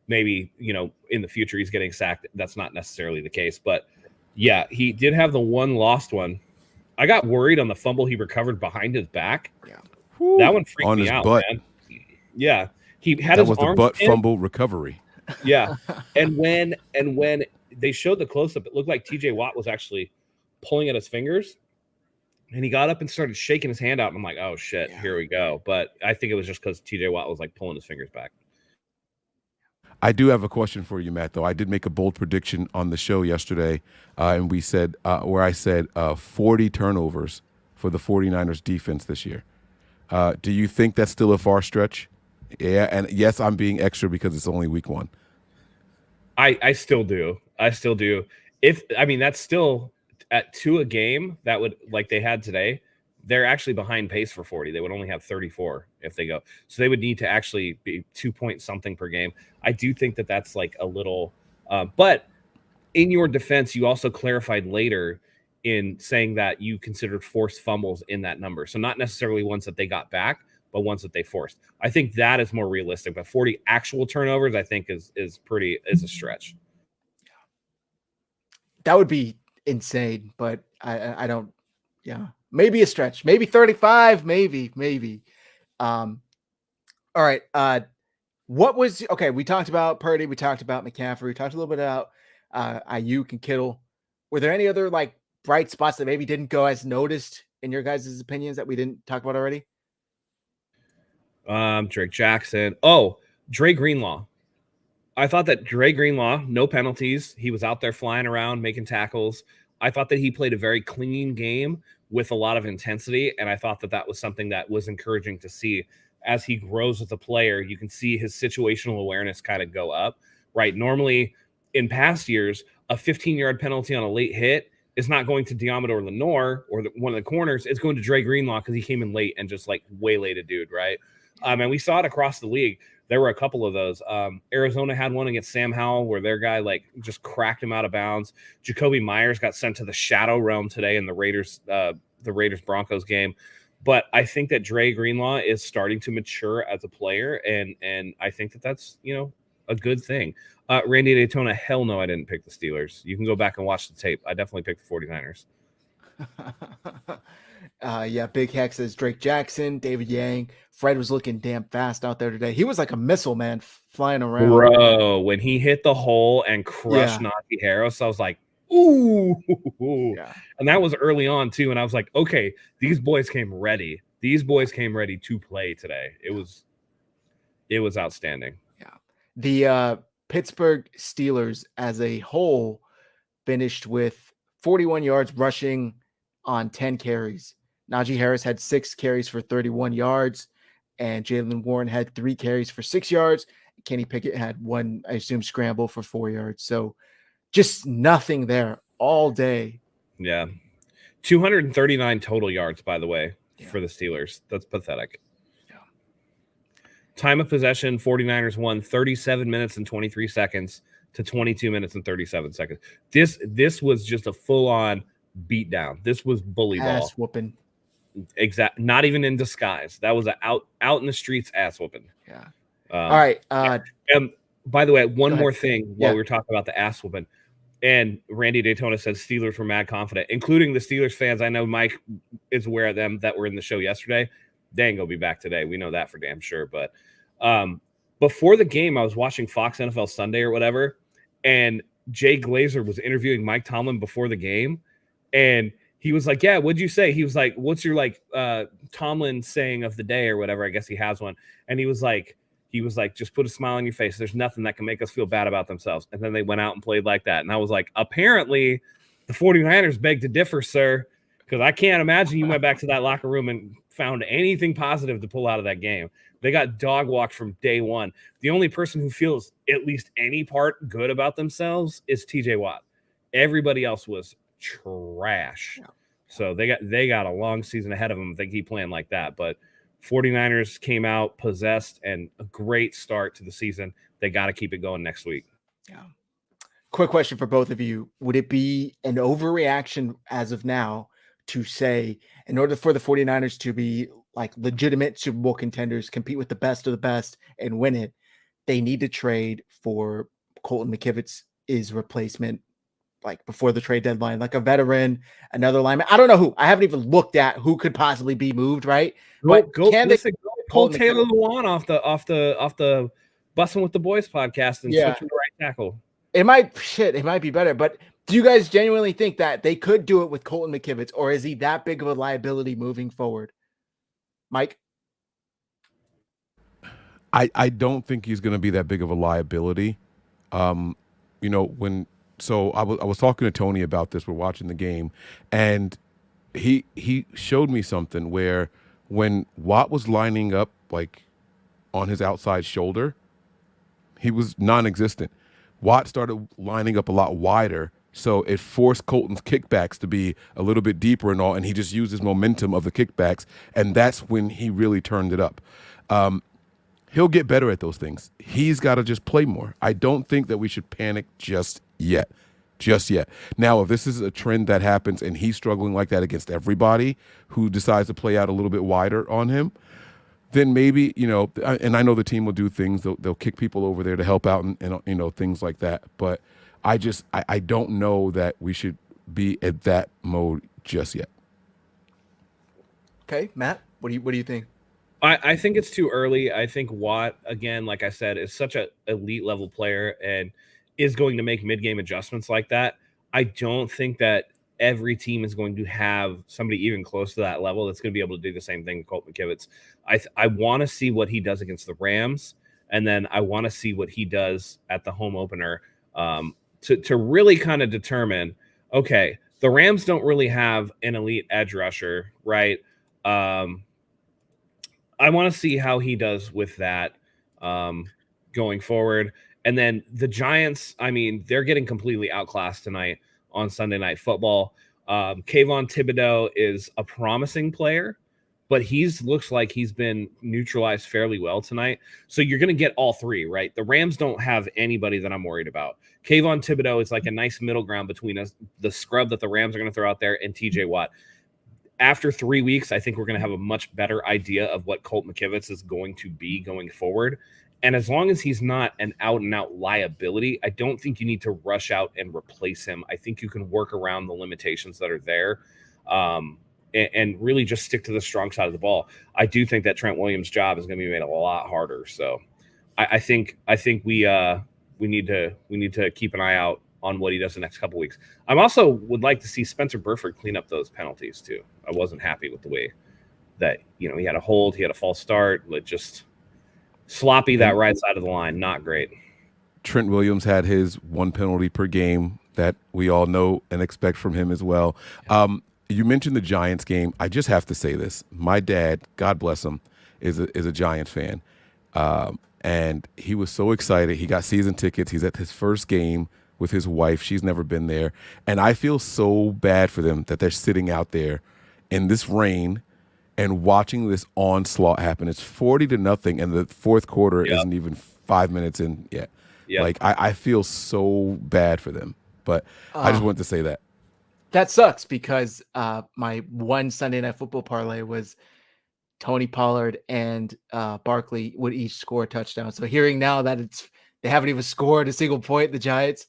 maybe, you know, in the future he's getting sacked. That's not necessarily the case, but yeah, he did have the one lost one. I got worried on the fumble he recovered behind his back. Yeah, that one freaked on me his out, butt. man. Yeah, he had that his was the arms butt in. Fumble recovery. Yeah, and when they showed the close-up, it looked like TJ Watt was actually pulling at his fingers, and he got up and started shaking his hand out, and I'm like, oh shit, here we go. But I think it was just because TJ Watt was like pulling his fingers back. I do have a question for you, Matt, though. I did make a bold prediction on the show yesterday, and we said, where I said 40 turnovers for the 49ers defense this year. Do you think that's still a far stretch? Yeah, and yes, I'm being extra because it's only week 1. I still do. That's still at 2 a game. That would, like they had today, they're actually behind pace for 40. They would only have 34 if they go. So they would need to actually be 2 point something per game. I do think that that's like a little, but in your defense, you also clarified later in saying that you considered forced fumbles in that number. So not necessarily ones that they got back, but ones that they forced. I think that is more realistic, but 40 actual turnovers, I think is a stretch. that would be insane, but I don't. Yeah, maybe a stretch, maybe 35, maybe. All right. What was okay? We talked about Purdy, we talked about McCaffrey, we talked a little bit about Ayuk and Kittle. Were there any other like bright spots that maybe didn't go as noticed in your guys' opinions that we didn't talk about already? Drake Jackson. Oh, Dre Greenlaw. I thought that Dre Greenlaw, no penalties. He was out there flying around, making tackles. I thought that he played a very clean game with a lot of intensity, and I thought that that was something that was encouraging to see. As he grows as a player, you can see his situational awareness kind of go up, right? Normally, in past years, a 15-yard penalty on a late hit is not going to Diamond or Lenore or one of the corners. It's going to Dre Greenlaw because he came in late and just like waylaid a dude, right? And we saw it across the league. There were a couple of those. Arizona had one against Sam Howell where their guy like just cracked him out of bounds. Jacoby Myers got sent to the shadow realm today in the Raiders Broncos game. But I think that Dre Greenlaw is starting to mature as a player, and I think that that's, you know, a good thing. Randy Daytona, hell no, I didn't pick the Steelers. You can go back and watch the tape. I definitely picked the 49ers. Yeah, Big Hex says Drake Jackson, David Yang. Fred was looking damn fast out there today. He was like a missile, man, flying around. Bro, when he hit the hole and crushed Najee Harris, I was like, ooh. Yeah. And that was early on, too. And I was like, okay, these boys came ready. These boys came ready to play today. It was outstanding. Yeah. The Pittsburgh Steelers as a whole finished with 41 yards rushing on 10 carries. Najee Harris had 6 carries for 31 yards, and Jaylen Warren had 3 carries for 6 yards. Kenny Pickett had 1, I assume, scramble for 4 yards. So just nothing there all day. Yeah. 239 total yards, by the way, for the Steelers. That's pathetic. Yeah. Time of possession, 49ers won 37 minutes and 23 seconds to 22 minutes and 37 seconds. This was just a full-on beatdown. This was bully ball. Ass whooping. Exact. Not even in disguise. That was an out in the streets ass whooping. Yeah. All right. By the way, one more thing while we were talking about the ass whooping. And Randy Daytona says Steelers were mad confident, including the Steelers fans. I know Mike is aware of them that were in the show yesterday. They ain't gonna be back today. We know that for damn sure. But before the game, I was watching Fox NFL Sunday or whatever, and Jay Glazer was interviewing Mike Tomlin before the game, and he was like, yeah, what'd you say? He was like, what's your Tomlin saying of the day or whatever? I guess he has one. And he was like, just put a smile on your face. There's nothing that can make us feel bad about themselves. And then they went out and played like that. And I was like, apparently the 49ers beg to differ, sir, because I can't imagine you went back to that locker room and found anything positive to pull out of that game. They got dog walked from day one. The only person who feels at least any part good about themselves is TJ Watt. Everybody else was trash. Yeah. So they got a long season ahead of them if they keep playing like that. But 49ers came out possessed and a great start to the season. They got to keep it going next week. Yeah. Quick question for both of you. Would it be an overreaction as of now to say, in order for the 49ers to be like legitimate Super Bowl contenders, compete with the best of the best and win it, they need to trade for Colton McKivitz's replacement, like before the trade deadline, like a veteran, another lineman? I don't know who. I haven't even looked at who could possibly be moved, right? But go pull Taylor Lewan off the Bussin' with the Boys podcast and switch him to right tackle. It might be better. But do you guys genuinely think that they could do it with Colton McKivitz, or is he that big of a liability moving forward? Mike? I don't think he's going to be that big of a liability. So I was talking to Tony about this. We're watching the game, and he showed me something where when Watt was lining up like on his outside shoulder, he was non-existent. Watt started lining up a lot wider, so it forced Colton's kickbacks to be a little bit deeper and all, and he just used his momentum of the kickbacks, and that's when he really turned it up. He'll get better at those things. He's got to just play more. I don't think that we should panic just yet. Now, if this is a trend that happens and he's struggling like that against everybody who decides to play out a little bit wider on him, then maybe, and I know the team will do things. They'll kick people over there to help out and things like that. But I don't know that we should be at that mode just yet. Okay, Matt, what do you think? I think it's too early. I think Watt, again, like I said, is such an elite level player and is going to make mid-game adjustments like that. I don't think that every team is going to have somebody even close to that level that's going to be able to do the same thing with Colt McKivitz. I want to see what he does against the Rams, and then I want to see what he does at the home opener to really kind of determine, okay, the Rams don't really have an elite edge rusher, right? I want to see how he does with that going forward. And then the Giants, I mean, they're getting completely outclassed tonight on Sunday Night Football. Kayvon Thibodeau is a promising player, but looks like he's been neutralized fairly well tonight. So you're going to get all three, right? The Rams don't have anybody that I'm worried about. Kayvon Thibodeau is like a nice middle ground between us, the scrub that the Rams are going to throw out there, and TJ Watt. After 3 weeks, I think we're going to have a much better idea of what Colt McKivitz is going to be going forward. And as long as he's not an out-and-out liability, I don't think you need to rush out and replace him. I think you can work around the limitations that are there, and really just stick to the strong side of the ball. I do think that Trent Williams' job is going to be made a lot harder. So I think we need to keep an eye out on what he does the next couple weeks. I also would like to see Spencer Burford clean up those penalties too. I wasn't happy with the way that, he had a hold, he had a false start, but just sloppy that right side of the line. Not great. Trent Williams had his 1 penalty per game that we all know and expect from him as well. You mentioned the Giants game. I just have to say this. My dad, God bless him, is a Giants fan. And he was so excited. He got season tickets. He's at his first game with his wife. She's never been there. And I feel so bad for them that they're sitting out there in this rain and watching this onslaught happen. It's 40-0, and the fourth quarter isn't even 5 minutes in yet. Yep. Like, I feel so bad for them. But I just wanted to say that. That sucks because my one Sunday Night Football parlay was Tony Pollard and Barkley would each score a touchdown. So hearing now that they haven't even scored a single point, the Giants,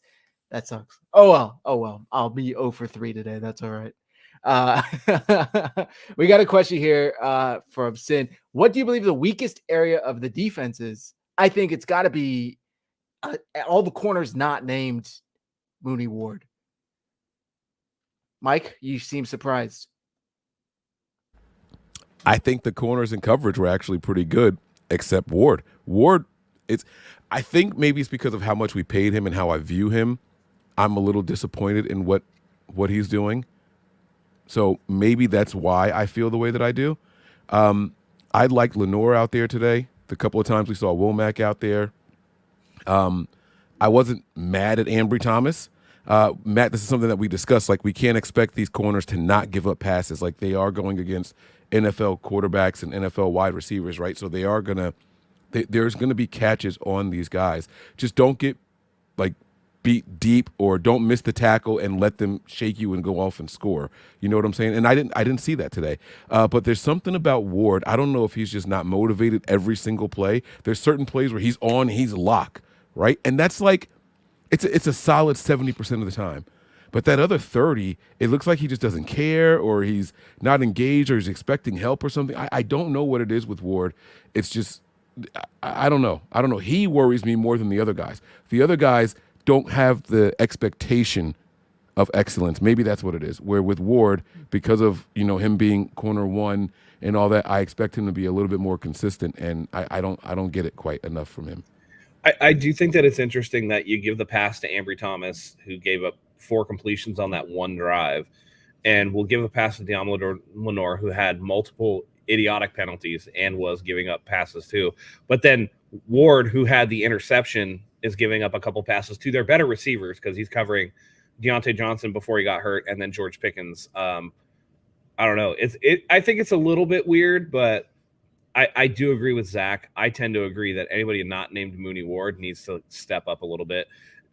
that sucks. Oh well. I'll be 0 for 3 today. That's all right. We got a question here from Sin. What do you believe the weakest area of the defense is? I think it's got to be all the corners not named Mooney Ward. Mike, you seem surprised. I think the corners and coverage were actually pretty good, except Ward. I think maybe it's because of how much we paid him and how I view him. I'm a little disappointed in what he's doing. So maybe that's why I feel the way that I do. I liked Lenore out there today. The couple of times we saw Womack out there. I wasn't mad at Ambry Thomas. Matt, this is something that we discussed. Like, we can't expect these corners to not give up passes. Like, they are going against NFL quarterbacks and NFL wide receivers, right? So there's going to be catches on these guys. Just don't get, like, beat deep, or don't miss the tackle and let them shake you and go off and score. You know what I'm saying? And I didn't see that today. But there's something about Ward. I don't know if he's just not motivated every single play. There's certain plays where he's on, he's lock, right? And that's like, it's a solid 70% of the time. But that other 30, it looks like he just doesn't care, or he's not engaged, or he's expecting help or something. I don't know what it is with Ward. It's just, I don't know. He worries me more than the other guys. The other guys don't have the expectation of excellence. Maybe that's what it is. Where with Ward, because of, him being corner one and all that, I expect him to be a little bit more consistent, and I don't get it quite enough from him. I do think that it's interesting that you give the pass to Ambry Thomas, who gave up 4 completions on that one drive, and we'll give a pass to Deommodore Lenore, who had multiple idiotic penalties and was giving up passes too. But then Ward, who had the interception, is giving up a couple passes to their better receivers because he's covering Deontay Johnson before he got hurt, and then George Pickens. I don't know. I think it's a little bit weird, but I do agree with Zach. I tend to agree that anybody not named Mooney Ward needs to step up a little bit.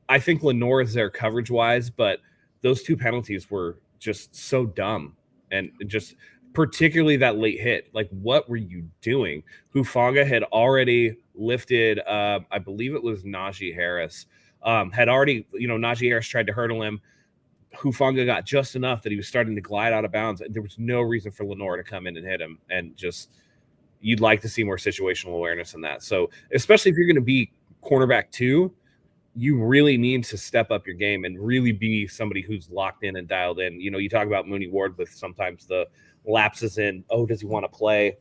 I think Lenore is there coverage-wise, but those 2 penalties were just so dumb, and just particularly that late hit. Like, what were you doing? Hufanga had already lifted, I believe it was Najee Harris, had already, Najee Harris tried to hurdle him. Hufanga got just enough that he was starting to glide out of bounds. There was no reason for Lenore to come in and hit him, and just, you'd like to see more situational awareness in that. So especially if you're going to be cornerback 2, you really need to step up your game and really be somebody who's locked in and dialed in. You talk about Mooney Ward with sometimes the lapses in, does he want to play?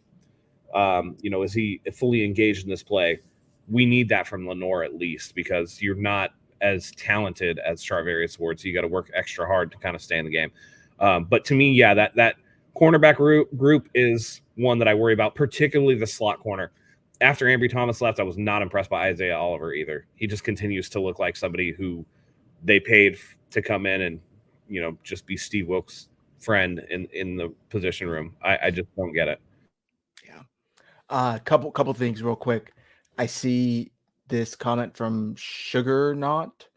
Is he fully engaged in this play? We need that from Lenore at least, because you're not as talented as Charvarius Ward, so you got to work extra hard to kind of stay in the game. But to me, yeah, that cornerback group is one that I worry about, particularly the slot corner. After Ambry Thomas left, I was not impressed by Isaiah Oliver either. He just continues to look like somebody who they paid to come in and, just be Steve Wilkes' friend in the position room. I just don't get it. Yeah. Couple things real quick. I see this comment from Sugar Not.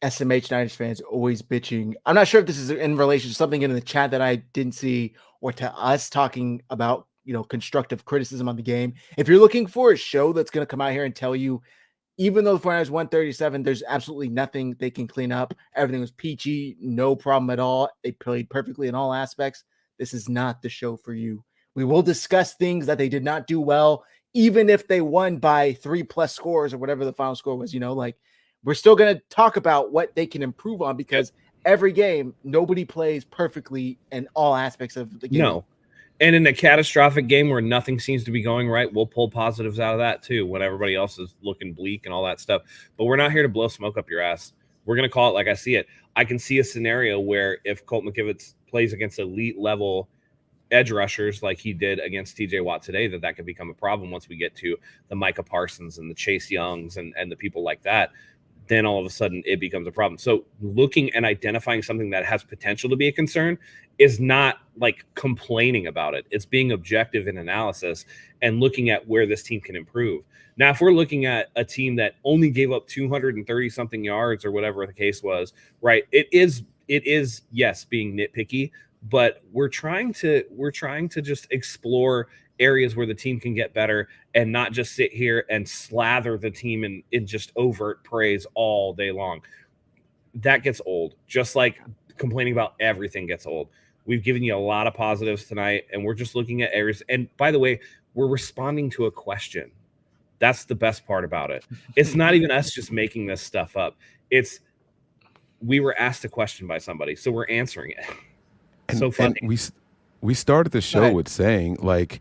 SMH Niners fans always bitching. I'm not sure if this is in relation to something in the chat that I didn't see, or to us talking about constructive criticism on the game. If you're looking for a show that's going to come out here and tell you, even though the 49ers 137, there's absolutely nothing they can clean up. Everything was peachy, no problem at all. They played perfectly in all aspects. This is not the show for you. We will discuss things that they did not do well, even if they won by 3+ scores or whatever the final score was. We're still going to talk about what they can improve on, because every game, nobody plays perfectly in all aspects of the game. No. And in a catastrophic game where nothing seems to be going right, we'll pull positives out of that too, when everybody else is looking bleak and all that stuff. But we're not here to blow smoke up your ass. We're going to call it like I see it. I can see a scenario where if Colt McKivitz plays against elite level edge rushers like he did against TJ Watt today, that could become a problem once we get to the Micah Parsons and the Chase Youngs and the people like that. Then all of a sudden it becomes a problem. So looking and identifying something that has potential to be a concern is not like complaining about it. It's being objective in analysis and looking at where this team can improve. Now, if we're looking at a team that only gave up 230 something yards or whatever the case was, right? It is, yes, being nitpicky, but we're trying to just explore areas where the team can get better and not just sit here and slather the team in just overt praise all day long. That gets old. Just like complaining about everything gets old. We've given you a lot of positives tonight, and we're just looking at areas. And by the way, we're responding to a question. That's the best part about it. It's not even us just making this stuff up. It's we were asked a question by somebody, so we're answering it. And, so funny. And we started the show with saying, like,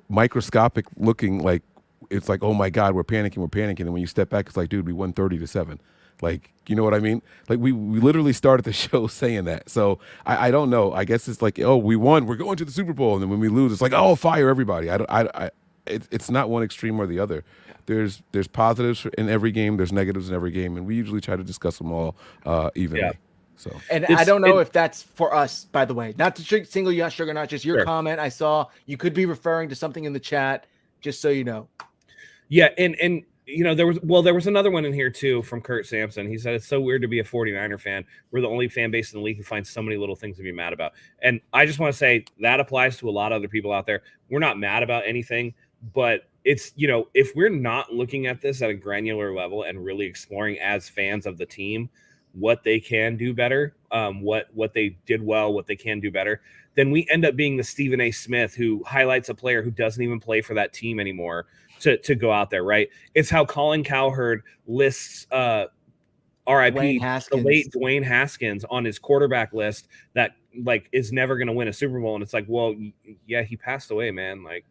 microscopic looking, like it's like, oh my God, we're panicking. And when you step back, it's like, dude, we won 30-7. Like, you know what I mean? Like we literally started the show saying that. So I don't know. I guess it's like, oh, we won, we're going to the Super Bowl, and then when we lose, it's like, oh, fire everybody. It's not one extreme or the other. There's positives in every game. There's negatives in every game, and we usually try to discuss them all evenly. Yeah. So, and I don't know if that's for us, by the way, not to single you out, Sugar, not just your comment. I saw you could be referring to something in the chat, just so you know. Yeah. And there was another one in here too from Kurt Sampson. He said, it's so weird to be a 49er fan. We're the only fan base in the league who finds so many little things to be mad about. And I just want to say that applies to a lot of other people out there. We're not mad about anything, but it's, if we're not looking at this at a granular level and really exploring as fans of the team, what they can do better, what they did well, what they can do better, then we end up being the Stephen A. Smith who highlights a player who doesn't even play for that team anymore to go out there, right? It's how Colin Cowherd lists RIP, the late Dwayne Haskins on his quarterback list that like is never going to win a Super Bowl. And it's like, well, yeah, he passed away, man. Like,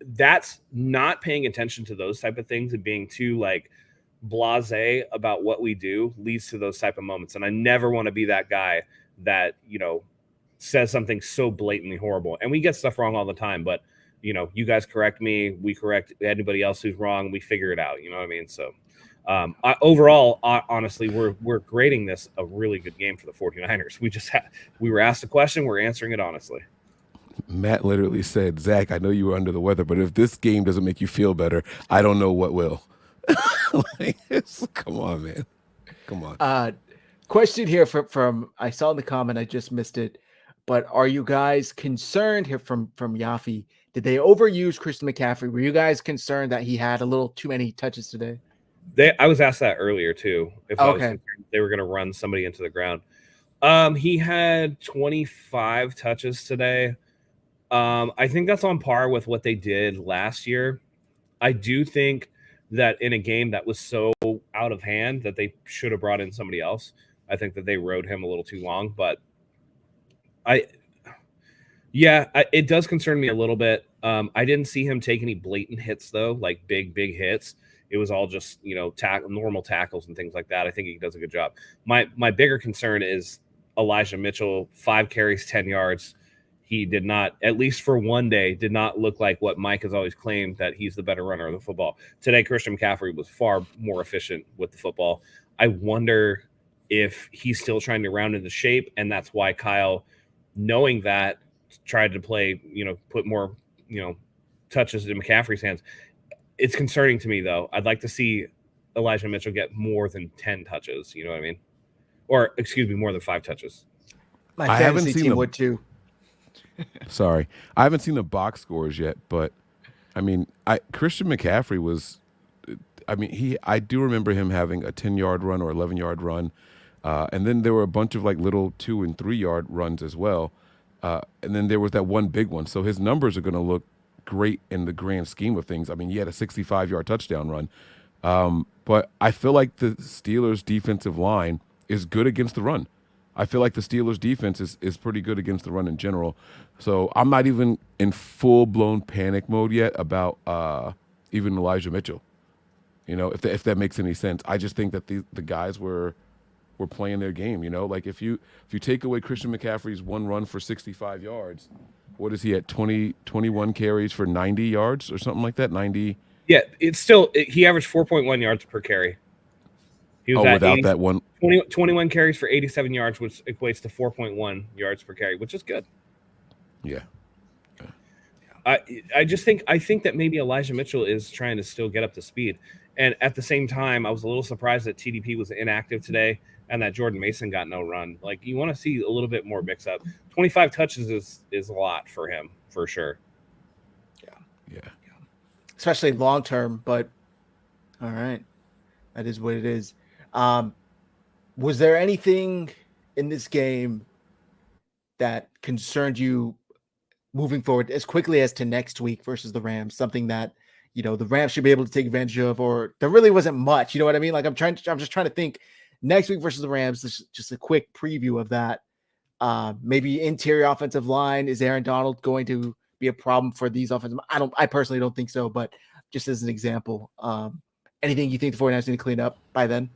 that's not paying attention to those type of things and being too like blasé about what we do leads to those type of moments. And I never want to be that guy that, says something so blatantly horrible. And we get stuff wrong all the time, but you guys correct me, we correct anybody else who's wrong, we figure it out. You know what I mean? So overall, honestly, we're grading this a really good game for the 49ers. We were asked a question, we're answering it honestly. Matt literally said, Zach, I know you were under the weather, but if this game doesn't make you feel better, I don't know what will. Come on, man. Come on. Question here from I saw in the comment, I just missed it, but are you guys concerned here from Yafi? Did they overuse Christian McCaffrey? Were you guys concerned that he had a little too many touches today? I was asked that earlier too. If I was concerned they were going to run somebody into the ground. He had 25 touches today. I think that's on par with what they did last year. I do think that in a game that was so out of hand that they should have brought in somebody else. I think that they rode him a little too long, but it does concern me a little bit. I didn't see him take any blatant hits though, like big hits. It was all just, normal tackles and things like that. I think he does a good job. My bigger concern is Elijah Mitchell, 5 carries, 10 yards. He did not, at least for one day, did not look like what Mike has always claimed, that he's the better runner of the football. Today, Christian McCaffrey was far more efficient with the football. I wonder if he's still trying to round into shape, and that's why Kyle, knowing that, tried to play, put more, touches in McCaffrey's hands. It's concerning to me, though. I'd like to see Elijah Mitchell get more than 10 touches, you know what I mean? Or, excuse me, more than 5 touches. My fantasy team would too. Sorry, I haven't seen the box scores yet, but I mean, Christian McCaffrey was. I mean, I do remember him having a 10-yard run or 11-yard run, and then there were a bunch of like little 2 and 3 yard runs as well, and then there was that one big one. So his numbers are going to look great in the grand scheme of things. I mean, he had a 65-yard touchdown run, but I feel like the Steelers' defensive line is good against the run. I feel like the Steelers' defense is pretty good against the run in general. So I'm not even in full-blown panic mode yet about even Elijah Mitchell. You know, if that makes any sense. I just think that the guys were playing their game. You know, like if you take away Christian McCaffrey's one run for 65 yards, what is he at 21 carries for 90 yards or something like that? 90. Yeah, it's still he averaged 4.1 yards per carry. He was at without that one 21 carries for 87 yards, which equates to 4.1 yards per carry, which is good. Yeah. I think that maybe Elijah Mitchell is trying to still get up to speed. And at the same time, I was a little surprised that TDP was inactive today and that Jordan Mason got no run. Like, you want to see a little bit more mix up. 25 touches is a lot for him, for sure. Yeah. Especially long term, but all right. That is what it is. Was there anything in this game that concerned you moving forward as quickly as to next week versus the Rams? Something that, you know, the Rams should be able to take advantage of, or there really wasn't much, you know what I mean? Like I'm just trying to think next week versus the Rams, just a quick preview of that. Maybe interior offensive line. Is Aaron Donald going to be a problem for these offensive? I personally don't think so, but just as an example, anything you think the 49ers need to clean up by then?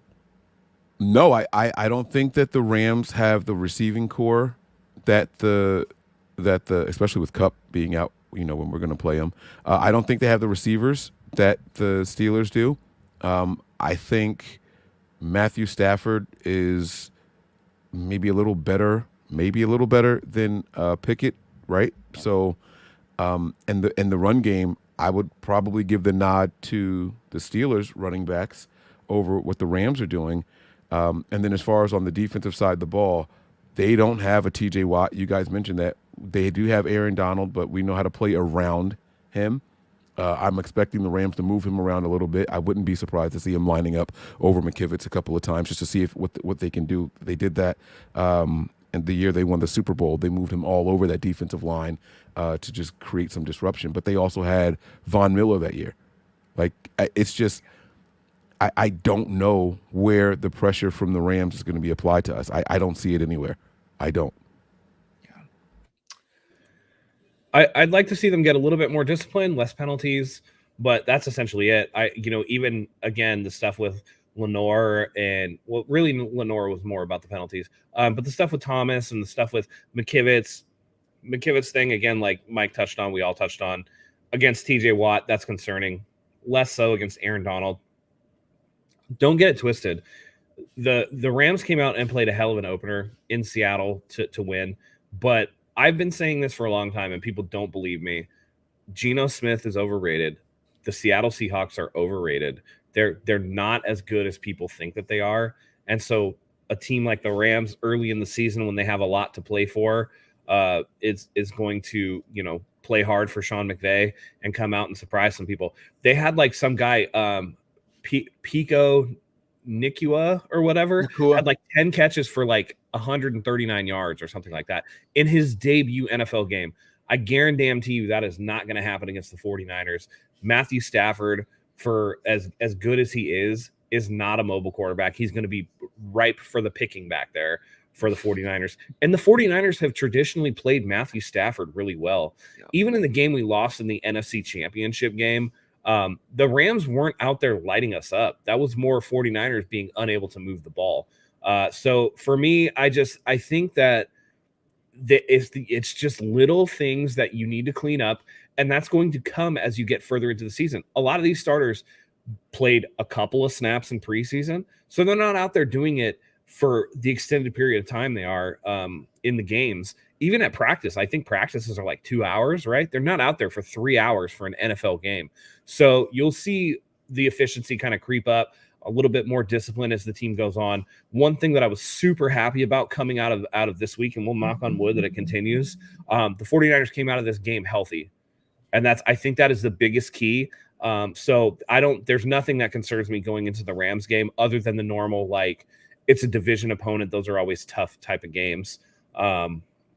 No, I don't think that the Rams have the receiving core that the especially with Kupp being out, you know, when we're going to play them. I don't think they have the receivers that the Steelers do. I think Matthew Stafford is maybe a little better than Pickett, right? So, in the run game, I would probably give the nod to the Steelers running backs over what the Rams are doing. And then as far as on the defensive side of the ball, they don't have a TJ Watt. You guys mentioned that. They do have Aaron Donald, but we know how to play around him. I'm expecting the Rams to move him around a little bit. I wouldn't be surprised to see him lining up over McKivitz a couple of times just to see what they can do. They did that in the year they won the Super Bowl. They moved him all over that defensive line to just create some disruption. But they also had Von Miller that year. Like, it's just I don't know where the pressure from the Rams is going to be applied to us. I don't see it anywhere. I don't. I'd like to see them get a little bit more discipline, less penalties, but that's essentially it. Even again, the stuff with Lenore and really Lenore was more about the penalties. But the stuff with Thomas and the stuff with McKivitz thing, again, like Mike touched on, we all touched on, against TJ Watt, that's concerning. Less so against Aaron Donald. Don't get it twisted. The Rams came out and played a hell of an opener in Seattle to win, but I've been saying this for a long time and people don't believe me. Geno Smith is overrated. The Seattle Seahawks are overrated. They're not as good as people think that they are. And so a team like the Rams early in the season, when they have a lot to play for, is going to, play hard for Sean McVay and come out and surprise some people. They had like some guy, Pico Nikua or whatever, had like 10 catches for like 139 yards or something like that in his debut NFL game. I guarantee you that is not going to happen against the 49ers. Matthew Stafford, for as good as he is not a mobile quarterback. He's going to be ripe for the picking back there for the 49ers. And the 49ers have traditionally played Matthew Stafford really well. Yeah. Even in the game we lost in the NFC Championship game, the Rams weren't out there lighting us up. That was more 49ers being unable to move the ball. So for me, I think that it's just little things that you need to clean up, and that's going to come as you get further into the season. A lot of these starters played a couple of snaps in preseason, so they're not out there doing it for the extended period of time they are in the games. Even at practice, I think practices are like 2 hours, right? They're not out there for 3 hours for an NFL game. So you'll see the efficiency kind of creep up. a little bit more discipline as the team goes on. One thing that I was super happy about coming out of this week, and we'll knock on wood that it continues, the 49ers came out of this game healthy. And I think that is the biggest key. So there's nothing that concerns me going into the Rams game other than the normal, like, it's a division opponent. Those are always tough type of games.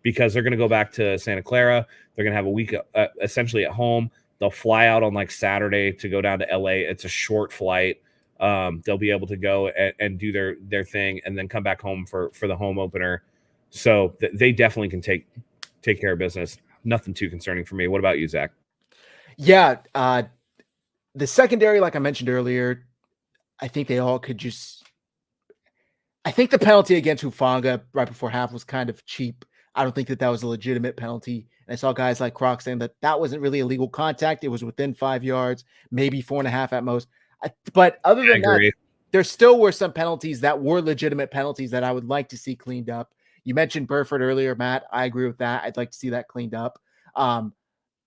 Because they're going to go back to Santa Clara. They're going to have a week essentially at home. They'll fly out on like Saturday to go down to LA. It's a short flight. They'll be able to go and do their thing and then come back home for the home opener. So they definitely can take care of business. Nothing too concerning for me. What about you, Zach? Yeah. The secondary, like I mentioned earlier, I think they all could I think the penalty against Hufanga right before half was kind of cheap. I don't think that was a legitimate penalty. And I saw guys like Croc saying that wasn't really illegal contact. It was within 5 yards, maybe 4.5 at most. But other than that, there still were some penalties that were legitimate penalties that I would like to see cleaned up. You mentioned Burford earlier, Matt. I agree with that. I'd like to see that cleaned up.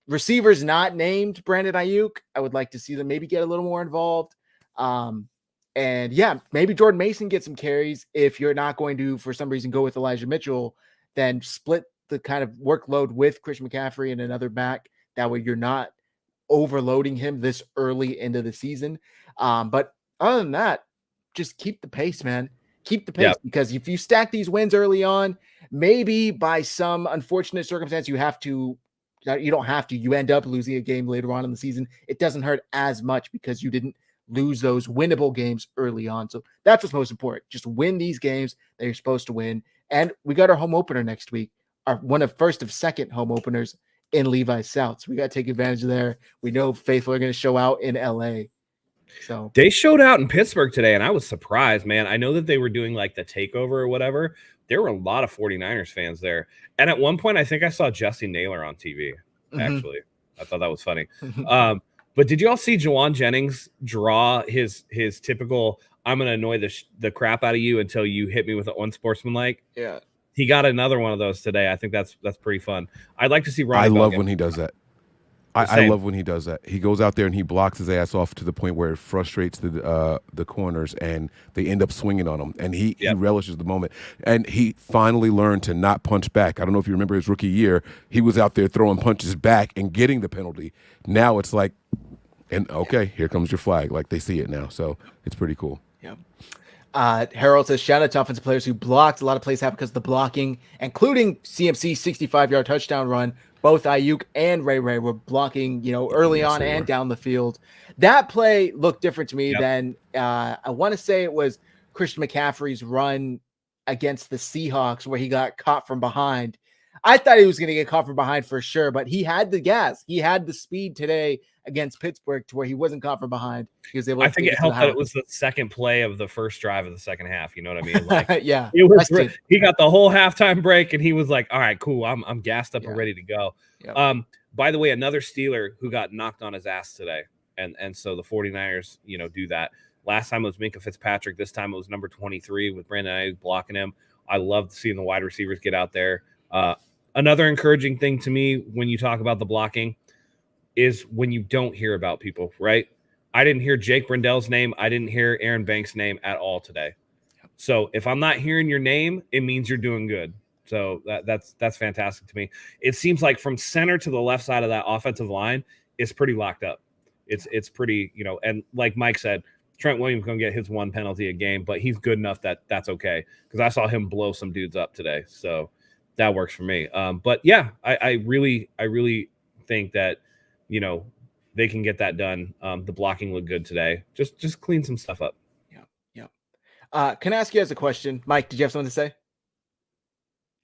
Receivers not named Brandon Ayuk, I would like to see them maybe get a little more involved. And yeah, maybe Jordan Mason gets some carries. If you're not going to, for some reason, go with Elijah Mitchell, then split the kind of workload with Christian McCaffrey and another back. That way you're not overloading him this early into the season. But other than that, just keep the pace, man. Keep the pace, because if you stack these wins early on, maybe by some unfortunate circumstance, you don't have to, you end up losing a game later on in the season. It doesn't hurt as much because you didn't lose those winnable games early on. So that's what's most important. Just win these games that you're supposed to win. And we got our home opener next week, one of first of second home openers in Levi's South. So we got to take advantage of there. We know Faithful are going to show out in LA. So they showed out in Pittsburgh today, and I was surprised, man. I know that they were doing like the takeover or whatever. There were a lot of 49ers fans there. And at one point, I think I saw Jesse Naylor on TV, actually. I thought that was funny. But did you all see Jawan Jennings draw his typical, I'm going to annoy the crap out of you until you hit me with an unsportsmanlike? Yeah. He got another one of those today. I think that's pretty fun. I'd like to see Ronnie I love Bell when he does that. I love when he does that. He goes out there and he blocks his ass off to the point where it frustrates the corners and they end up swinging on him. And he relishes the moment. And he finally learned to not punch back. I don't know if you remember his rookie year. He was out there throwing punches back and getting the penalty. Now it's like, and okay, here comes your flag. Like they see it now. So it's pretty cool. Yeah. Harold says, shout out to offensive players who blocked. A lot of plays happen because of the blocking, including CMC's 65-yard touchdown run. Both Ayuk and Ray were blocking, early on and down the field. That play looked different to me than I want to say it was Christian McCaffrey's run against the Seahawks where he got caught from behind. I thought he was going to get caught from behind for sure, but he had the gas. He had the speed today against Pittsburgh to where he wasn't caught from behind. He was able to think it helped that it was the second play of the first drive of the second half. You know what I mean? Like, yeah. He got the whole halftime break and he was like, all right, cool. I'm gassed up and ready to go. Yep. By the way, another Steeler who got knocked on his ass today. And so the 49ers, do that. Last time it was Minkah Fitzpatrick. This time it was number 23 with Brandon Ayuk blocking him. I loved seeing the wide receivers get out there. Another encouraging thing to me when you talk about the blocking is when you don't hear about people, right? I didn't hear Jake Brindell's name. I didn't hear Aaron Banks' name at all today. So if I'm not hearing your name, it means you're doing good. So that's fantastic to me. It seems like from center to the left side of that offensive line is pretty locked up. It's pretty, and like Mike said, Trent Williams going to get his one penalty a game, but he's good enough that's okay. Because I saw him blow some dudes up today. So that works for me. But yeah, I really think that, they can get that done. The blocking looked good today. Just clean some stuff up. Yeah. Can I ask you guys a question? Mike, did you have something to say?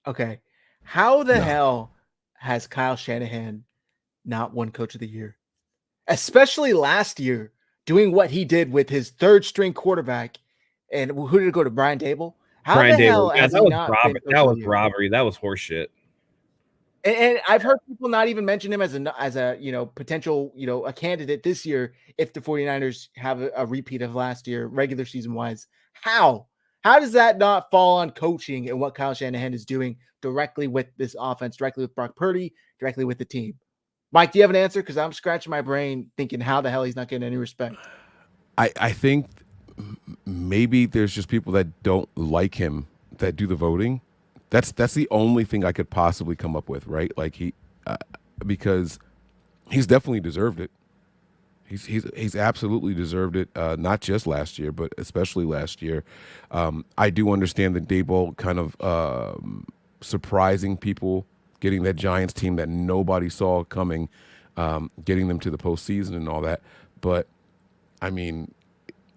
Okay. How the hell has Kyle Shanahan not won Coach of the Year? Especially last year, doing what he did with his third string quarterback. And who did it go to? Brian Dable? How Brian the hell Dable. has that he was not robbery. been That was robbery. That was horseshit. And I've heard people not even mention him as a potential, a candidate this year if the 49ers have a repeat of last year, regular season wise. How does that not fall on coaching and what Kyle Shanahan is doing directly with this offense, directly with Brock Purdy, directly with the team? Mike, do you have an answer? Because I'm scratching my brain thinking how the hell he's not getting any respect. I think maybe there's just people that don't like him that do the voting. That's the only thing I could possibly come up with, right? Like because he's definitely deserved it. He's absolutely deserved it, not just last year, but especially last year. I do understand the Daboll kind of surprising people, getting that Giants team that nobody saw coming, getting them to the postseason and all that. But I mean,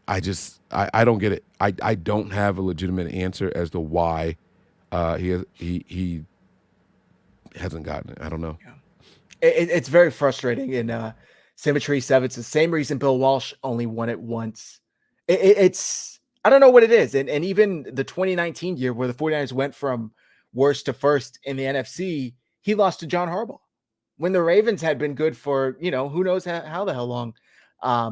I don't get it. I don't have a legitimate answer as to why he hasn't gotten it. I don't know. Yeah. It's very frustrating. And Symmetry 7, it's the same reason Bill Walsh only won it once. It's I don't know what it is. And even the 2019 year where the 49ers went from worst to first in the NFC, he lost to John Harbaugh when the Ravens had been good for, who knows how the hell long. I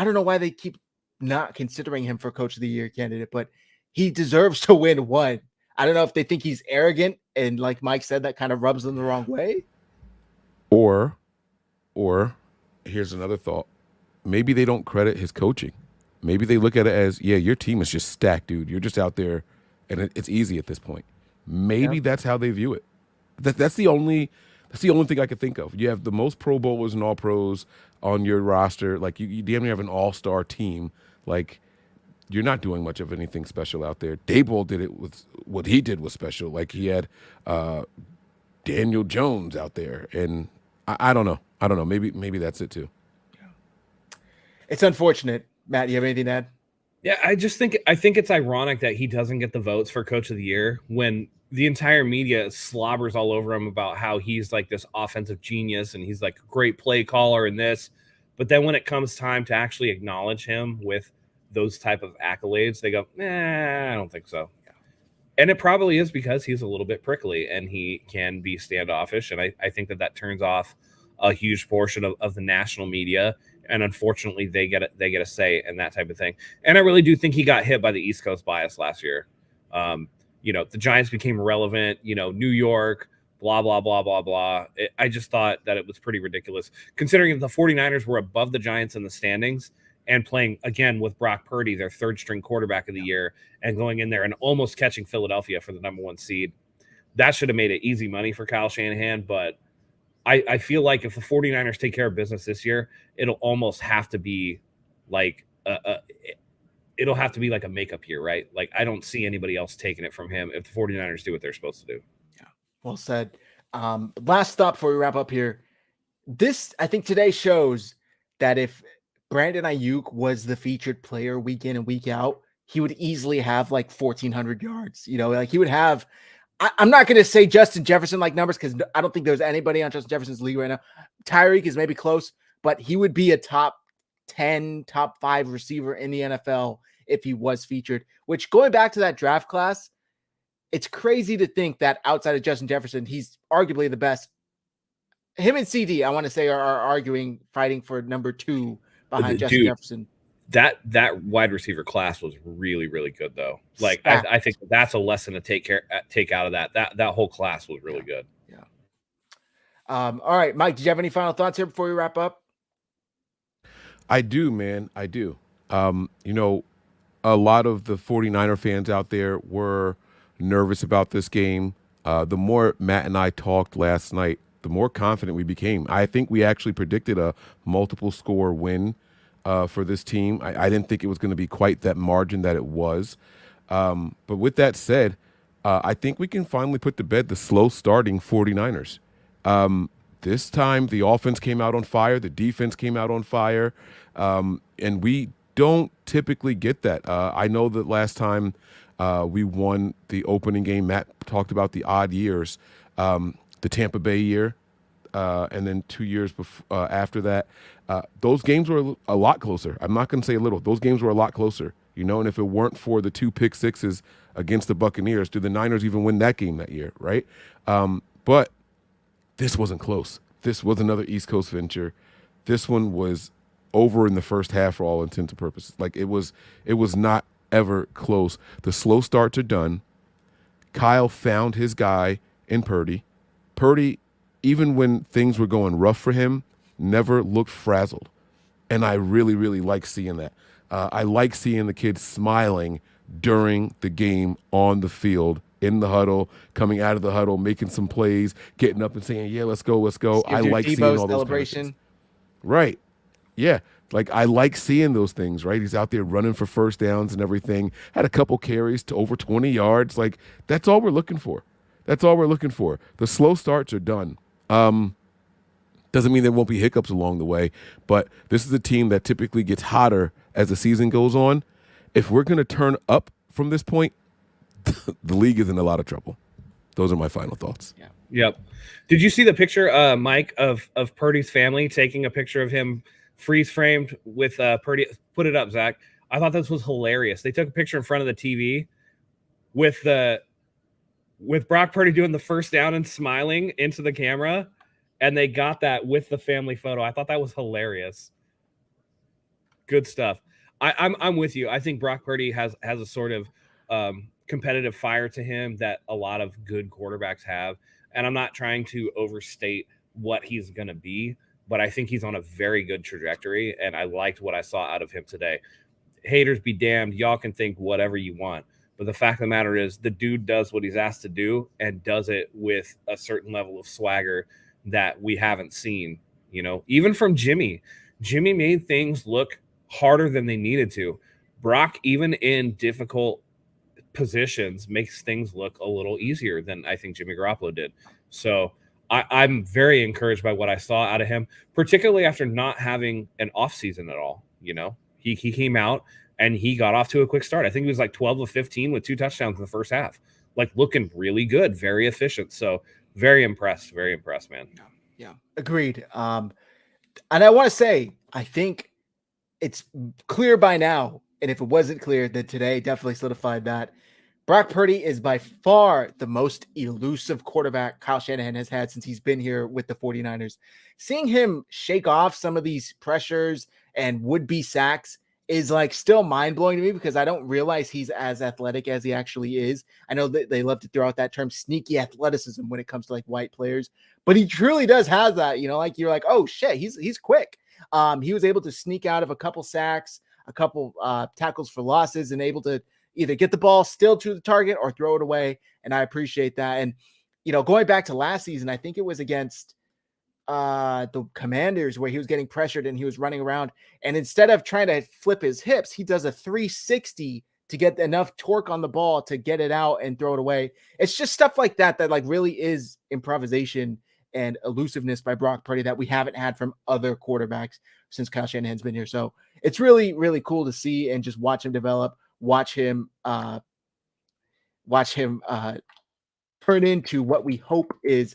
don't know why they keep not considering him for Coach of the Year candidate, but he deserves to win one. I don't know if they think he's arrogant and, like Mike said, that kind of rubs them the wrong way. Or here's another thought. Maybe they don't credit his coaching. Maybe they look at it as, yeah, your team is just stacked, dude. You're just out there, and it's easy at this point. Maybe that's how they view it. That's the only thing I could think of. You have the most Pro Bowlers and All Pros on your roster. Like you damn near have an all-star team. Like you're not doing much of anything special out there. Daboll did it with what he did was special. Like he had Daniel Jones out there, and I don't know. Maybe that's it too. It's unfortunate. Matt, you have anything to add? Yeah, I think it's ironic that he doesn't get the votes for Coach of the Year when the entire media slobbers all over him about how he's like this offensive genius and he's like a great play caller and this. But then when it comes time to actually acknowledge him with those type of accolades, they go, I don't think so. And it probably is because he's a little bit prickly and he can be standoffish. And I think that turns off a huge portion of the national media. And unfortunately, they get a say in that type of thing. And I really do think he got hit by the East Coast bias last year. The Giants became relevant, New York, blah, blah, blah, blah, blah. I just thought that it was pretty ridiculous considering the 49ers were above the Giants in the standings and playing again with Brock Purdy, their third string quarterback of the year, and going in there and almost catching Philadelphia for the number 1 seed. That should have made it easy money for Kyle Shanahan. But I feel like if the 49ers take care of business this year, it'll almost have to be like it'll have to be like a makeup year, right? Like I don't see anybody else taking it from him if the 49ers do what they're supposed to do. Yeah, well said. Last stop before we wrap up here. I think today shows that if Brandon Ayuk was the featured player week in and week out, he would easily have like 1,400 yards. Like he would have. I'm not going to say Justin Jefferson like numbers because I don't think there's anybody on Justin Jefferson's league right now. Tyreek is maybe close, but he would be a top 10, top 5 receiver in the NFL if he was featured. Which, going back to that draft class, it's crazy to think that outside of Justin Jefferson, he's arguably the best. Him and CD, I want to say, are fighting for number 2 behind Justin Jefferson. That wide receiver class was really, really good, though. Like I think that's a lesson to take out of that. That whole class was really good. Yeah. All right, Mike, did you have any final thoughts here before we wrap up? I do, man. I do. A lot of the 49er fans out there were nervous about this game. The more Matt and I talked last night, the more confident we became. I think we actually predicted a multiple score win for this team. I didn't think it was going to be quite that margin that it was. But with that said, I think we can finally put to bed the slow starting 49ers. This time the offense came out on fire. The defense came out on fire. And we don't typically get that. I know that last time we won the opening game, Matt talked about the odd years, the Tampa Bay year, and then 2 years after that. Those games were a lot closer. I'm not going to say a little. Those games were a lot closer, and if it weren't for the 2 pick sixes against the Buccaneers, did the Niners even win that game that year, right? But this wasn't close. This was another East Coast venture. This one was over in the first half for all intents and purposes. Like it was not ever close. The slow starts are done. Kyle found his guy in Purdy. Purdy, even when things were going rough for him, never looked frazzled. And I really, really like seeing that. I like seeing the kids smiling during the game on the field, in the huddle, coming out of the huddle, making some plays, getting up and saying, yeah, let's go, let's go. I like seeing all those kind of things. Right. Yeah. Like, I like seeing those things, right? He's out there running for first downs and everything. Had a couple carries to over 20 yards. Like, that's all we're looking for. That's all we're looking for. The slow starts are done. Doesn't mean there won't be hiccups along the way, but this is a team that typically gets hotter as the season goes on. If we're going to turn up from this point, the league is in a lot of trouble. Those are my final thoughts. Yeah. Yep. Did you see the picture, Mike, of Purdy's family taking a picture of him freeze framed with Purdy? Put it up, Zach. I thought this was hilarious. They took a picture in front of the TV with Brock Purdy doing the first down and smiling into the camera, and they got that with the family photo. I thought that was hilarious. Good stuff. I'm with you. I think Brock Purdy has a sort of competitive fire to him that a lot of good quarterbacks have. And I'm not trying to overstate what he's going to be, but I think he's on a very good trajectory. And I liked what I saw out of him today. Haters be damned. Y'all can think whatever you want. But the fact of the matter is the dude does what he's asked to do and does it with a certain level of swagger that we haven't seen, even from Jimmy. Jimmy made things look harder than they needed to. Brock, even in difficult positions, makes things look a little easier than I think Jimmy Garoppolo did. So I'm very encouraged by what I saw out of him, particularly after not having an offseason at all. He came out and he got off to a quick start. I think he was like 12 of 15 with 2 touchdowns in the first half, like looking really good, very efficient. So very impressed, man. Yeah, agreed. And I want to say, I think it's clear by now, and if it wasn't clear, then today definitely solidified that Brock Purdy is by far the most elusive quarterback Kyle Shanahan has had since he's been here with the 49ers. Seeing him shake off some of these pressures and would-be sacks is like still mind-blowing to me because I don't realize he's as athletic as he actually is. I know that they love to throw out that term sneaky athleticism when it comes to like white players, but he truly does have that, like you're like, oh shit, he's quick. He was able to sneak out of a couple sacks, a couple tackles for losses, and able to either get the ball still to the target or throw it away. And I appreciate that. And, going back to last season, I think it was against the Commanders where he was getting pressured and he was running around. And instead of trying to flip his hips, he does a 360 to get enough torque on the ball to get it out and throw it away. It's just stuff like that like really is improvisation and elusiveness by Brock Purdy that we haven't had from other quarterbacks since Kyle Shanahan's been here. So it's really, really cool to see and just watch him develop, watch him turn into what we hope is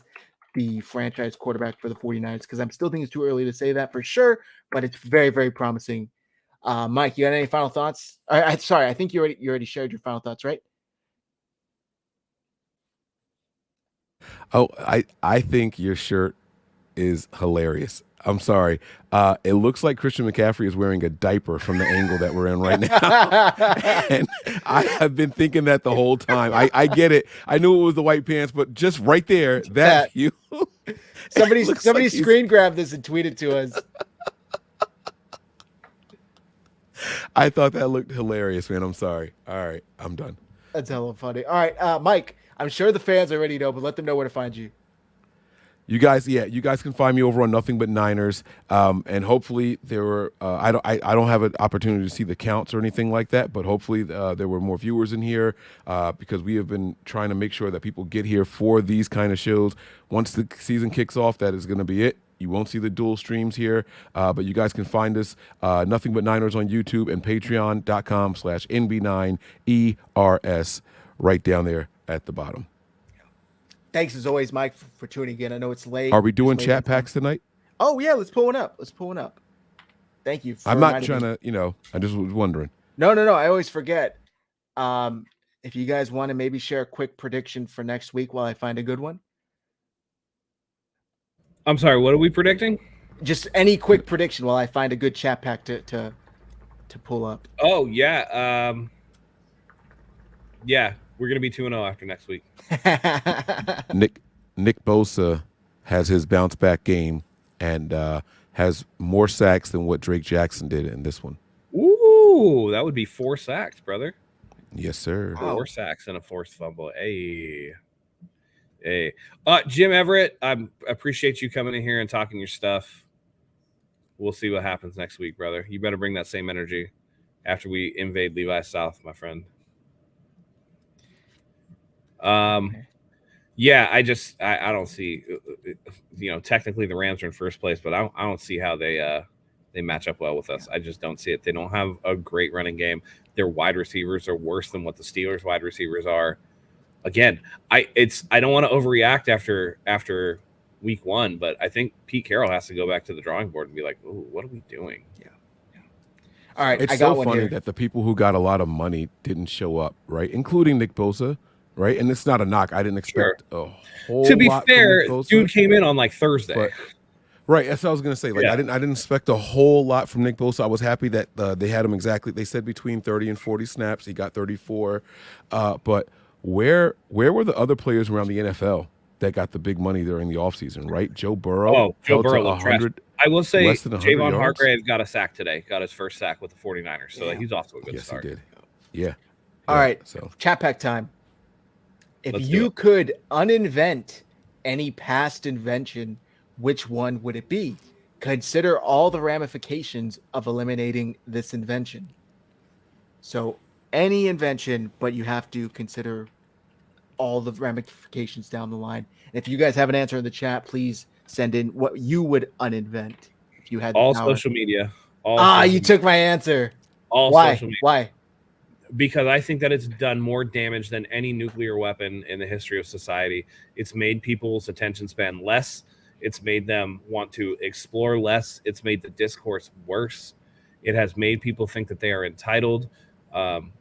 the franchise quarterback for the 49ers, because I'm still thinking it's too early to say that for sure, but it's very, very promising. Mike, you got any final thoughts? Sorry, I think you already shared your final thoughts, right? Oh, I think your shirt is hilarious. I'm sorry. It looks like Christian McCaffrey is wearing a diaper from the angle that we're in right now. And I have been thinking that the whole time. I get it. I knew it was the white pants, but just right there, that view. Somebody like screen grabbed this and tweeted to us. I thought that looked hilarious, man. I'm sorry. All right, I'm done. That's hella funny. All right, Mike, I'm sure the fans already know, but let them know where to find you. You guys can find me over on Nothing But Niners, and hopefully there were. I don't have an opportunity to see the counts or anything like that, but hopefully there were more viewers in here because we have been trying to make sure that people get here for these kind of shows. Once the season kicks off, that is going to be it. You won't see the dual streams here, but you guys can find us Nothing But Niners on YouTube and Patreon.com/NB9ERS right down there at the bottom. Thanks as always, Mike, for tuning in. I know it's late. Are we doing chat packs tonight? Oh yeah, let's pull one up. Thank you. I'm not trying to, I just was wondering. No. I always forget. If you guys want to maybe share a quick prediction for next week while I find a good one. I'm sorry, what are we predicting? Just any quick prediction while I find a good chat pack to pull up. Oh yeah. Yeah. We're going to be 2-0 after next week. Nick Bosa has his bounce back game and has more sacks than what Drake Jackson did in this one. Ooh. Ooh, that would be 4 sacks, brother. Yes, sir. 4 sacks and a forced fumble. Hey. Jim Everett, I appreciate you coming in here and talking your stuff. We'll see what happens next week, brother. You better bring that same energy after we invade Levi South, my friend. Yeah, I don't see, technically the Rams are in first place, but I don't see how they match up well with us. I just don't see it. They don't have a great running game. Their wide receivers are worse than what the Steelers' wide receivers are. Again, I don't want to overreact after week 1, but I think Pete Carroll has to go back to the drawing board and be like, "Ooh, what are we doing?" Yeah. All right, it's so funny that the people who got a lot of money didn't show up, right? Including Nick Bosa, right? And it's not a knock. I didn't expect a whole lot. To be fair, dude came in on like Thursday. But, right, that's what I was gonna say. Like I didn't expect a whole lot from Nick Bosa. I was happy that they had him exactly. They said between 30 and 40 snaps. He got 34. But where were the other players around the NFL that got the big money during the offseason, right? Joe Burrow. Oh, Joe Burrow looked trash. I will say Javon Hargrave got a sack today. Got his first sack with the 49ers. So he's off to a good start. Yes, he did. Yeah. All right. So chat pack time. If you could uninvent any past invention, which one would it be? Consider all the ramifications of eliminating this invention. So any invention, but you have to consider all the ramifications down the line. And if you guys have an answer in the chat, please send in what you would uninvent if you had all social media. Took my answer. Why? Social media. Why? Because I think that it's done more damage than any nuclear weapon in the history of society. It's made people's attention span less. It's made them want to explore less. It's made the discourse worse. It has made people think that they are entitled.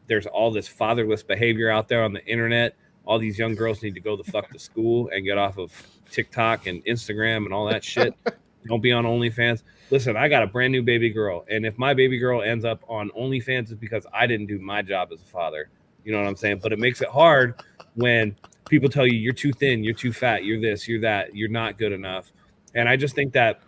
There's all this fatherless behavior out there on the internet. All these young girls need to go the fuck to school and get off of TikTok and Instagram and all that shit. Don't be on OnlyFans. Listen, I got a brand new baby girl, and if my baby girl ends up on OnlyFans, it's because I didn't do my job as a father. You know what I'm saying? But it makes it hard when people tell you you're too thin, you're too fat, you're this, you're that, you're not good enough. And I just think that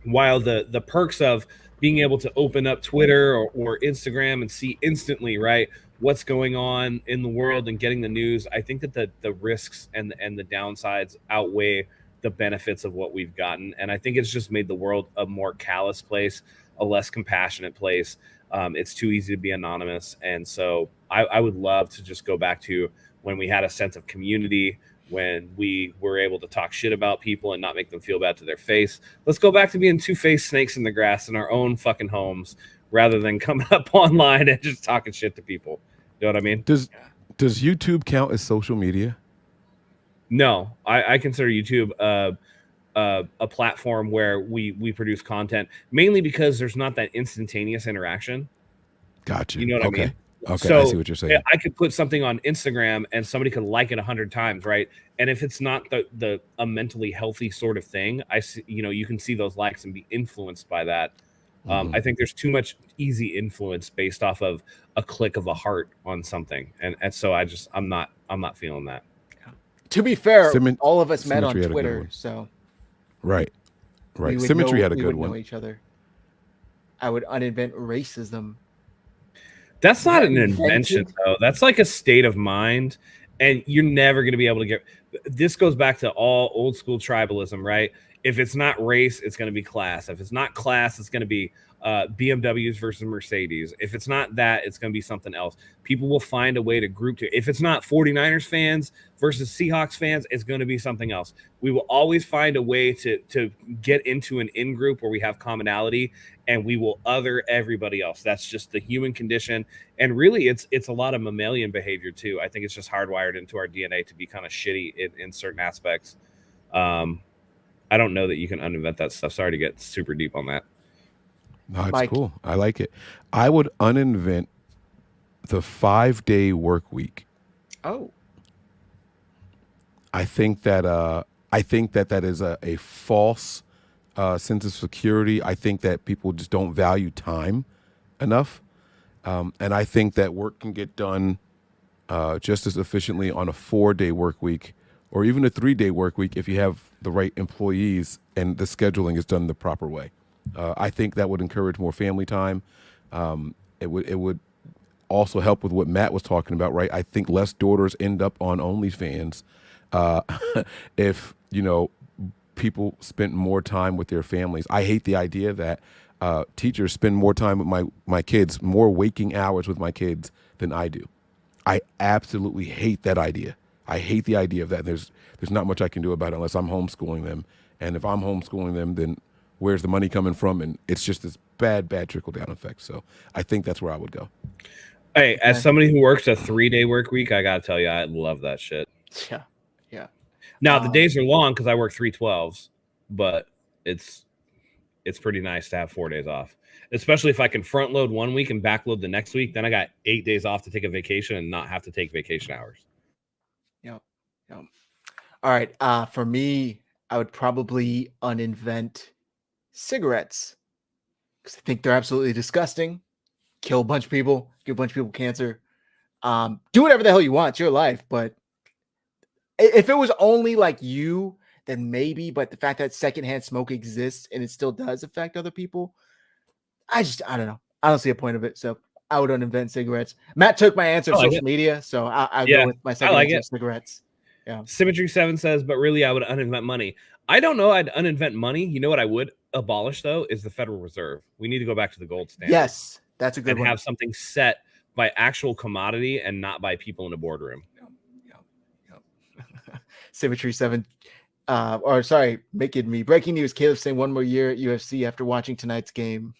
while the perks of being able to open up Twitter or Instagram and see instantly, right, what's going on in the world and getting the news, I think that the risks and the downsides outweigh the benefits of what we've gotten. And I think it's just made the world a more callous place, a less compassionate place. It's too easy to be anonymous. And so I would love to just go back to when we had a sense of community, when we were able to talk shit about people and not make them feel bad to their face. Let's go back to being two-faced snakes in the grass in our own fucking homes rather than coming up online and just talking shit to people. You know what I mean? Does YouTube count as social media? No, I consider YouTube a platform where we produce content, mainly because there's not that instantaneous interaction. Gotcha. You know what I mean? Okay, so I see what you're saying. I could put something on Instagram and somebody could like it 100 times, right? And if it's not a mentally healthy sort of thing, I see, you can see those likes and be influenced by that. I think there's too much easy influence based off of a click of a heart on something, and so I'm not feeling that. To be fair, all of us met on Twitter, so right. Symmetry had a good one. Know each other. I would uninvent racism. That's not an invention, though. That's like a state of mind, and you're never going to be able to get. This goes back to all old school tribalism, right? If it's not race, it's going to be class. If it's not class, it's going to be BMWs versus Mercedes. If it's not that, it's going to be something else. People will find a way to group to. If it's not 49ers fans versus Seahawks fans, it's going to be something else. We will always find a way to get into an in-group where we have commonality, and we will other everybody else. That's just the human condition. And really, it's a lot of mammalian behavior, too. I think it's just hardwired into our DNA to be kind of shitty in certain aspects. I don't know that you can uninvent that stuff. Sorry to get super deep on that. No, it's cool. I like it. I would uninvent the 5-day work week. Oh. I think that that is a false sense of security. I think that people just don't value time enough. And I think that work can get done just as efficiently on a 4-day work week or even a 3-day work week if you have the right employees and the scheduling is done the proper way. I think that would encourage more family time. It would also help with what Matt was talking about, right? I think less daughters end up on OnlyFans if, people spent more time with their families. I hate the idea that teachers spend more time with my kids, more waking hours with my kids than I do. I absolutely hate that idea. I hate the idea of that. There's not much I can do about it unless I'm homeschooling them. And if I'm homeschooling them, then where's the money coming from? And it's just this bad trickle-down effect. So I think that's where I would go. Hey, as somebody who works a 3-day work week, I got to tell you, I love that shit. Yeah. Now, the days are long because I work 3/12s, but it's pretty nice to have 4 days off, especially if I can front load 1 week and back load the next week. Then I got 8 days off to take a vacation and not have to take vacation hours. Yep. All right. For me, I would probably uninvent cigarettes because I think they're absolutely disgusting. Kill a bunch of people, give a bunch of people cancer. Do whatever the hell you want. It's your life. But if it was only like you, then maybe. But the fact that secondhand smoke exists and it still does affect other people, I don't know. I don't see a point of it. So I would uninvent cigarettes. Matt took my answer of social media, so I'll go with my second answer of cigarettes. Yeah. Symmetry 7 says, but really, I would uninvent money. I don't know. I'd uninvent money. You know what I would abolish, though, is the Federal Reserve. We need to go back to the gold standard. Yes, that's a good one. And have something set by actual commodity and not by people in a boardroom. Yep. Symmetry 7. Making me breaking news. Caleb saying 1 more year at UFC after watching tonight's game.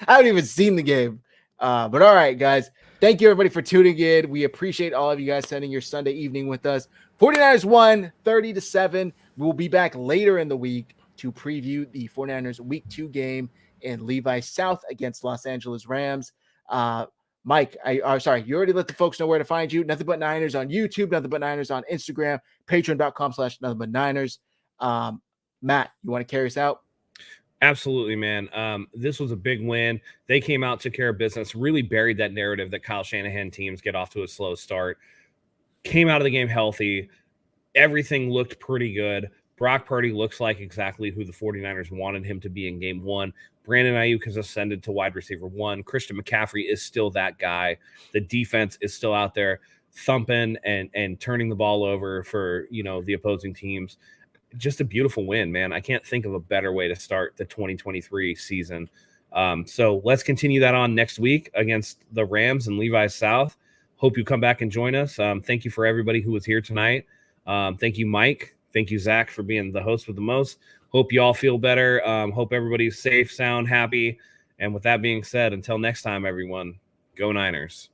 I haven't even seen the game. But all right, guys. Thank you, everybody, for tuning in. We appreciate all of you guys spending your Sunday evening with us. 49ers won 30-7. We will be back later in the week to preview the 49ers Week 2 game in Levi South against Los Angeles Rams. Mike, you already let the folks know where to find you. Nothing But Niners on YouTube, Nothing But Niners on Instagram, patreon.com/Nothing But Niners. Matt, you want to carry us out? Absolutely, man. This was a big win. They came out, took care of business, really buried that narrative that Kyle Shanahan teams get off to a slow start. Came out of the game healthy. Everything looked pretty good. Brock Purdy looks like exactly who the 49ers wanted him to be in game one. Brandon Ayuk has ascended to wide receiver 1. Christian McCaffrey is still that guy. The defense is still out there thumping and turning the ball over for, the opposing teams. Just a beautiful win, man. I can't think of a better way to start the 2023 season. So let's continue that on next week against the Rams and Levi South. Hope you come back and join us. Thank you for everybody who was here tonight. Thank you, Mike. Thank you, Zach, for being the host with the most. Hope you all feel better. Hope everybody's safe, sound, happy. And with that being said, until next time, everyone, go Niners.